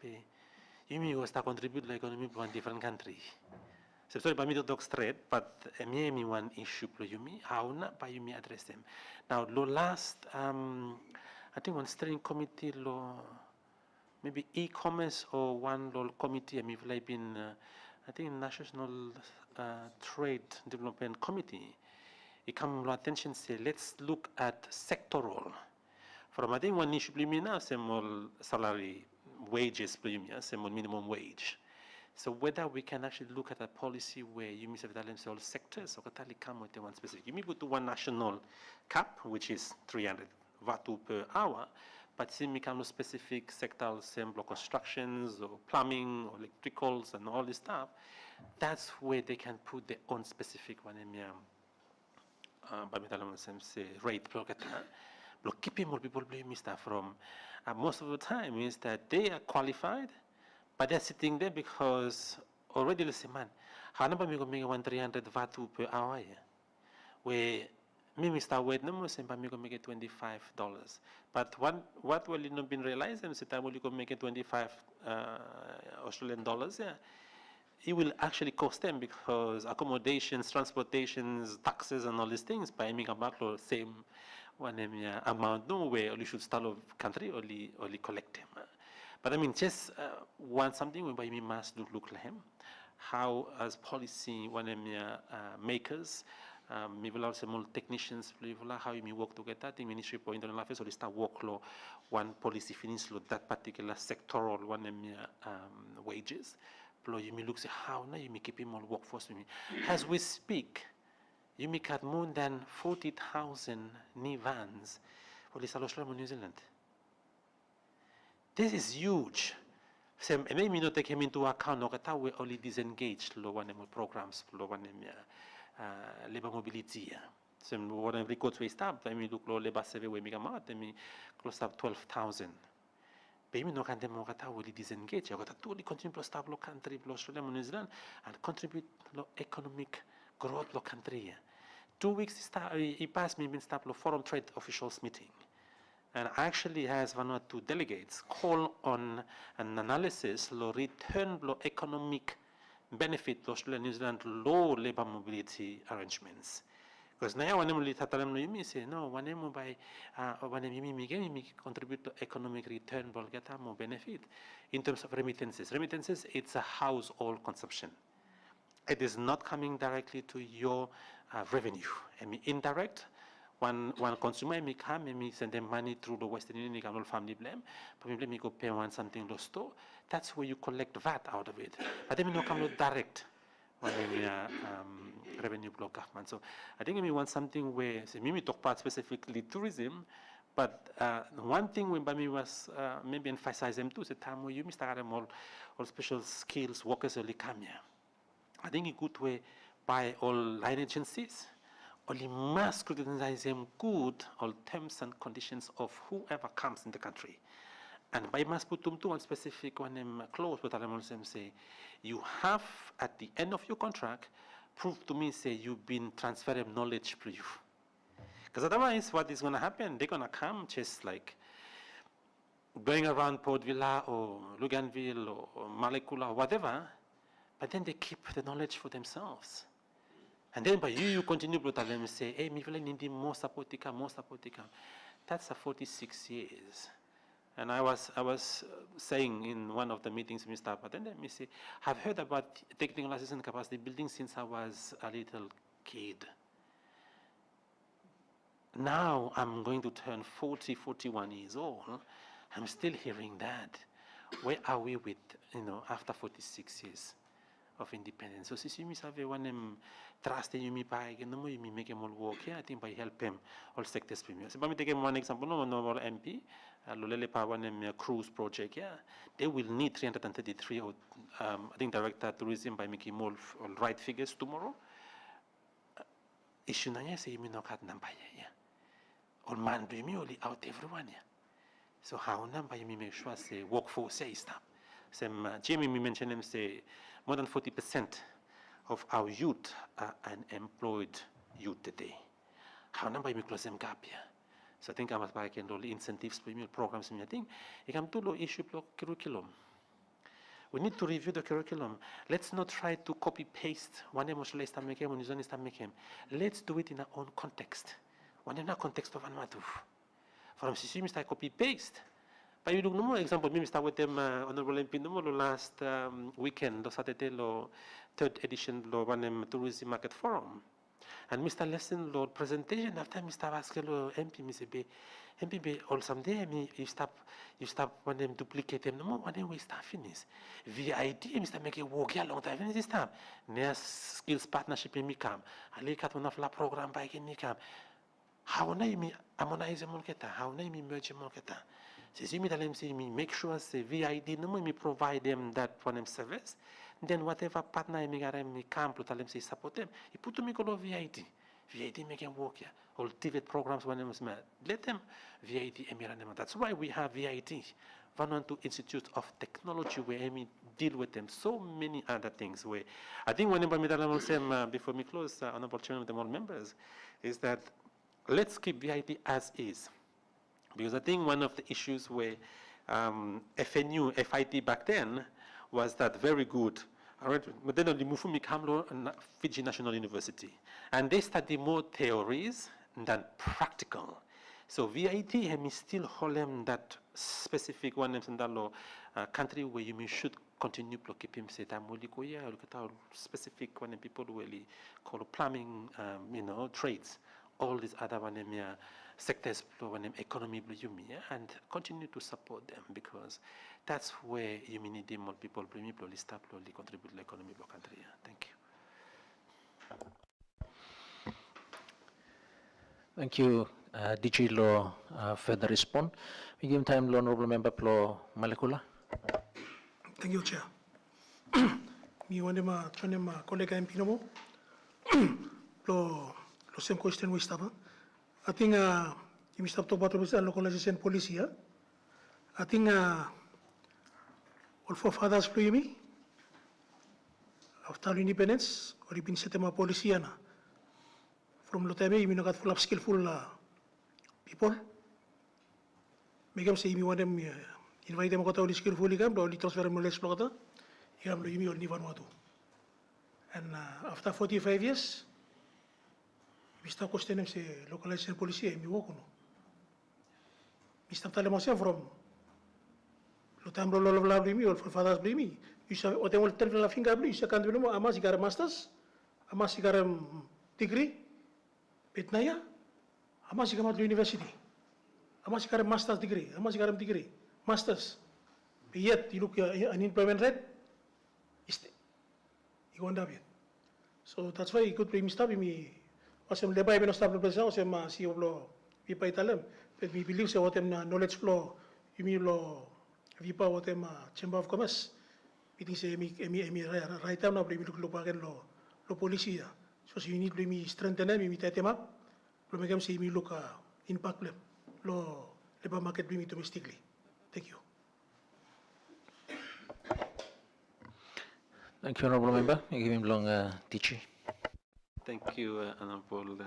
you was to contribute to the economy to one different country. So sorry, but me to talk straight, but me one issue for you me how not by you me address them. Now, last I think one steering committee maybe e-commerce or one committee I've been I think National Trade Development Committee. It come to attention say let's look at sectoral. From I think one issue me now some salary wages some minimum wage. So whether we can actually look at a policy where you miss all sectors or come with one specific. You may put to one national cap, which is 300 VATU per hour, but see me come to specific sectors, same constructions or plumbing or electricals and all this stuff. That's where they can put their own specific one in rate. Keeping more people blame stuff from most of the time is that they are qualified. But they're sitting there because already let's say, man, how number me go make 1,300 VATU per hour? Where me start with no more, and me go make it $25. But what will not been realized? And say, will you go make it 25 Australian dollars? Yeah, it will actually cost them because accommodations, transportations, taxes, and all these things. By me come back to same one amount. No way, or you should start of country only collect them. But I mean, just want something whereby we must look like him. How, as policy, one of makers, we will also more technicians, how we work together. I think Ministry for Internal Affairs will start work law, one policy finish law, that particular sectoral one of wages. You may look say how now you may keep him on workforce with me. As we speak, you may cut more than 40,000 NI-VANs for the Australia and New Zealand. This is huge. So maybe not take him into account. No, we only disengaged one programs, labor mobility. So what I record we stop. I mean, look labor survey we make a month. I mean, close up 12,000. Maybe no can them we disengage. I got to continue to stop local country, Australia, New Zealand, and contribute to economic growth local country. 2 weeks it passed me been stop forum trade officials meeting. And actually has NI-VANUATU delegates call on an analysis of return of economic benefit to Australia and New Zealand low labor mobility arrangements. Because now when you say no, when you buy when contribute to economic return will get more benefit in terms of remittances. Remittances, it's a household consumption. It is not coming directly to your revenue. I mean indirect. One consumer may come and send them money through the Western Union, all family blame, but me go pay one something in the store. That's where you collect VAT out of it. But then we no come to direct revenue block government. So I think we want something where say me talk about specifically tourism, but one thing when me was maybe emphasize them too, is the time where you start them all special skills workers only come here. I think a good way by all line agencies. Only must scrutinize them good all terms and conditions of whoever comes in the country. And by must put them to one specific one clause, but I'm also say, you have at the end of your contract, prove to me say you've been transferring knowledge to you. Because otherwise what is gonna happen, they're gonna come just like going around Port Vila or Luganville or Malekula or whatever, but then they keep the knowledge for themselves. And then by you continue to tell them, say, hey, me really need more supportica. That's a 46 years. And I was saying in one of the meetings, Mr. Patenda, me say, I've heard about technical assistance capacity building since I was a little kid. Now I'm going to turn 41 years old. I'm still hearing that. Where are we with, after 46 years of independence. So since you have one trust in you, me pay, no more you make him all work here. I think by help him all sectors premier. So, let me take one example. No normal MP, Lulele Power one cruise project. Yeah, they will need 333. I think Director Tourism by making more all right figures tomorrow. Issue na niya say you no cut number yeah. All man do me only out everyone yeah. So how number you make sure say workforce say stop. Some Jamie mentioned him say more than 40% of our youth are unemployed youth today. How number you close them gap here? So I think I must buy all the incentives programs. I think it come to low issue curriculum. We need to review the curriculum. Let's not try to copy paste one emotional making. Let's do it in our own context. One in our context of Vanuatu. From Sisi Mr. copy paste. But you look no more example, me start with them Honorable MP no more last weekend, the Saturday lo 3rd edition lo one tourism market forum. And Mr. Lesson lo presentation after Mr. Vasquez MP Mr. MPB all someday me you stop when them duplicate them no more when them we start finish. VID Mr. make a work here long time finish this time. Near skills partnership in me come. I like at one of la program by me come. How na me harmonize mulketa, how na me merge mulketa. So me tell them say me make sure say VID no more me provide them that for them service. Then whatever partner me got me come to tell them say support them. He put to me call VID. VID make them work here. All TV programs when them let them VID emiran them. That's why we have VID, Vanuatu Institute of Technology, where we deal with them. So many other things. Where I think when I say before me close, honorable chairman with them all members, is that let's keep VID as is, because I think one of the issues where FNU, FIT back then was that very good. But then the Mufumi Kamlo and Fiji National University, and they study more theories than practical. So VIT is still holding that specific one in the country where you should continue to keep him say that specific one people really call plumbing, trades, all these other one sectors economy and continue to support them, because that's where you need more people start contribute to the economy of the country. Thank you. Thank you, DG Law, for the response. We give time to Honorable Member Plo Malekula. Thank you, Chair. Mi wande ma colleague MP no lo same question we staba. I think you stop to about the localization policy. I think all for fathers play me after independence or been set a policy from Lotame, you got full of skillful people. Make them say, you want them invite them to skillful, or transfer them less plota, you have you only NI-VANUATU. And after 45 years, we start questioning say localization policy, and we walk on. We start telling myself from Lotam Roll blame me, or for fathers blame me. You say, what they will tell the finger blue, you say, can't be no Amas, you got a master's, Amas, you got a degree. Petnaya, Amas you come to university. Amas you got a master's degree, Amas you got a degree, master's. But yet you look unemployment rate, you won't have it. So that's why you could bring me stop me. Was some labor even stop the president, was some CEO we pay them. But we believe so what them knowledge flow, you mean law, we power what them Chamber of Commerce. We think say me right now bring me look again law policy. So you need to strengthen them, you them up. To make them see me look impact them. Law labor market bring me domestically. Thank you. Thank you, Honorable Member. I give him long DG. Thank you, Honorable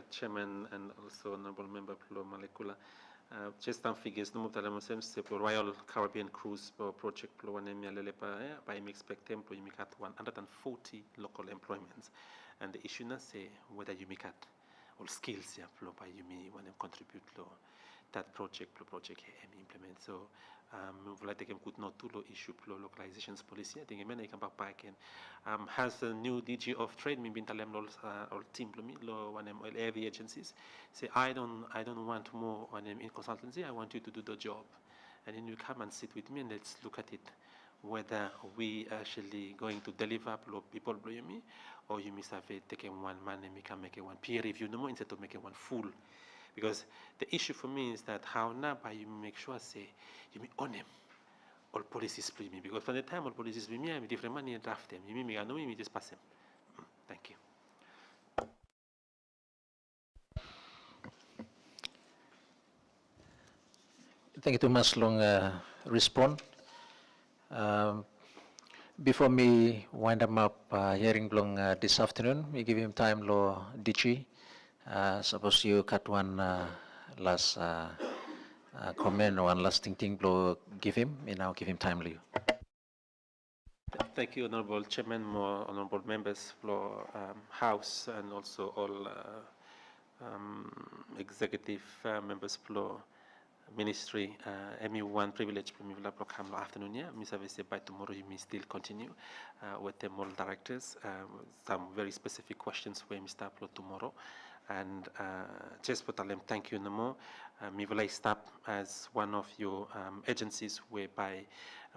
Chairman, and also Honorable Member Plo Malekula. Just some figures, no more the Royal Caribbean Cruise Project Plo by me expect employee make at 140 local employments. And the issue na say whether you make at all skills Plo by you may want to contribute to that project implement. So like they can put not to low issue localizations policy. I think I can back and has a new DG of trade, maybe or team one every agencies say I don't want more on in consultancy, I want you to do the job. And then you come and sit with me and let's look at it. whether we actually going to deliver people Yumi, or you must have taken one man and we can make one peer review no more instead of making one full. Because the issue for me is that how now by you make sure say you own him all policies for me, because from the time all policies for me I different money and draft them. You mean I know me just pass them. Thank you. Thank you too much, long respond. Before me wind up hearing long this afternoon, we give him time lo DG. Suppose you cut one last comment or one last thing lo give him, and now give him time lo. Thank you, Honorable Chairman, more honorable members, for House, and also all executive members, for Ministry. Me one privilege for me program afternoon. Yeah, me service by tomorrow. You may still continue with the all directors. Some very specific questions where me start tomorrow. And just for them, thank you no more. Me will stop as one of your agencies whereby,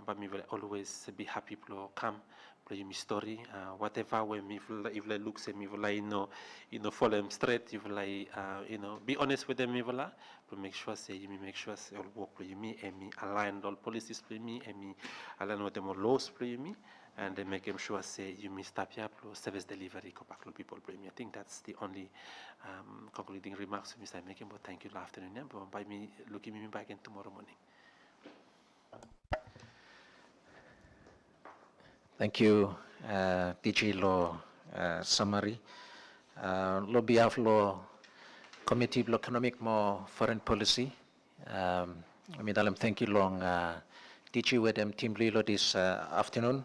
but me will always be happy to come. Play me story, whatever way me if I look say me will follow them straight. You will be honest with them. Me will to make sure say you make sure say all work play me and me align all policies play me and me align with them all laws play me, and then make them sure say you me stop here service delivery go back to people play me. I think that's the only concluding remarks Mr. making. But thank you for afternoon. Yeah, but by me looking me back in tomorrow morning. Thank you, DG Law summary. Law behalf Law Committee Law Economic More Foreign Policy. Thank you long DG with them team Law this afternoon.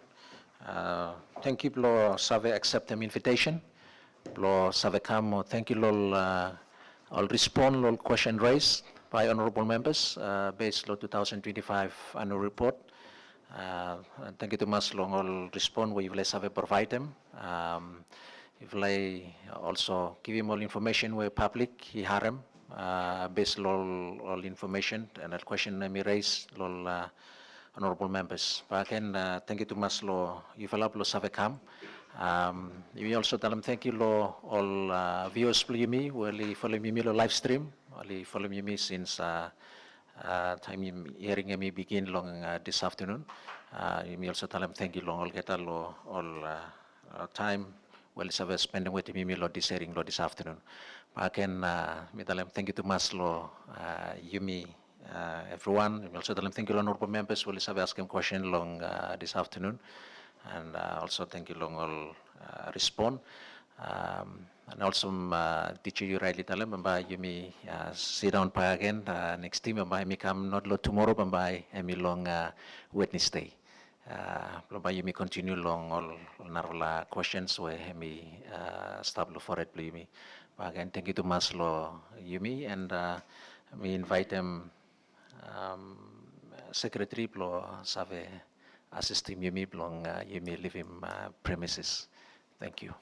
Thank you Law Save accept them invitation. Law Save come. Thank you Law all respond all question raised by honorable members based Law 2025 annual report. Thank you too much long all respond we will have provide them. If I also give him all information where public he harem based all information and that question me raise all honorable members. But again, thank you too much lo if I lo save come. We also tell them thank you lo all viewers follow me will follow me lo live stream will follow me since time hearing me begin long this afternoon. We also tell them thank you long all get all time well spending with me lo this hearing lo this afternoon. Again, we tell them thank you too much lo Yumi everyone. We also tell them thank you honorable members will ask him question long this afternoon, and also thank you long all respond. And also, teacher you rightly tell them, by you me sit down by again next time, by me come not lo tomorrow, by me long Wednesday. By you me continue long all narrow questions where me stop lo for it, please me. Again, thank you too much lo you me, and we invite them secretary lo save assist him you me long you me leave him premises. Thank you.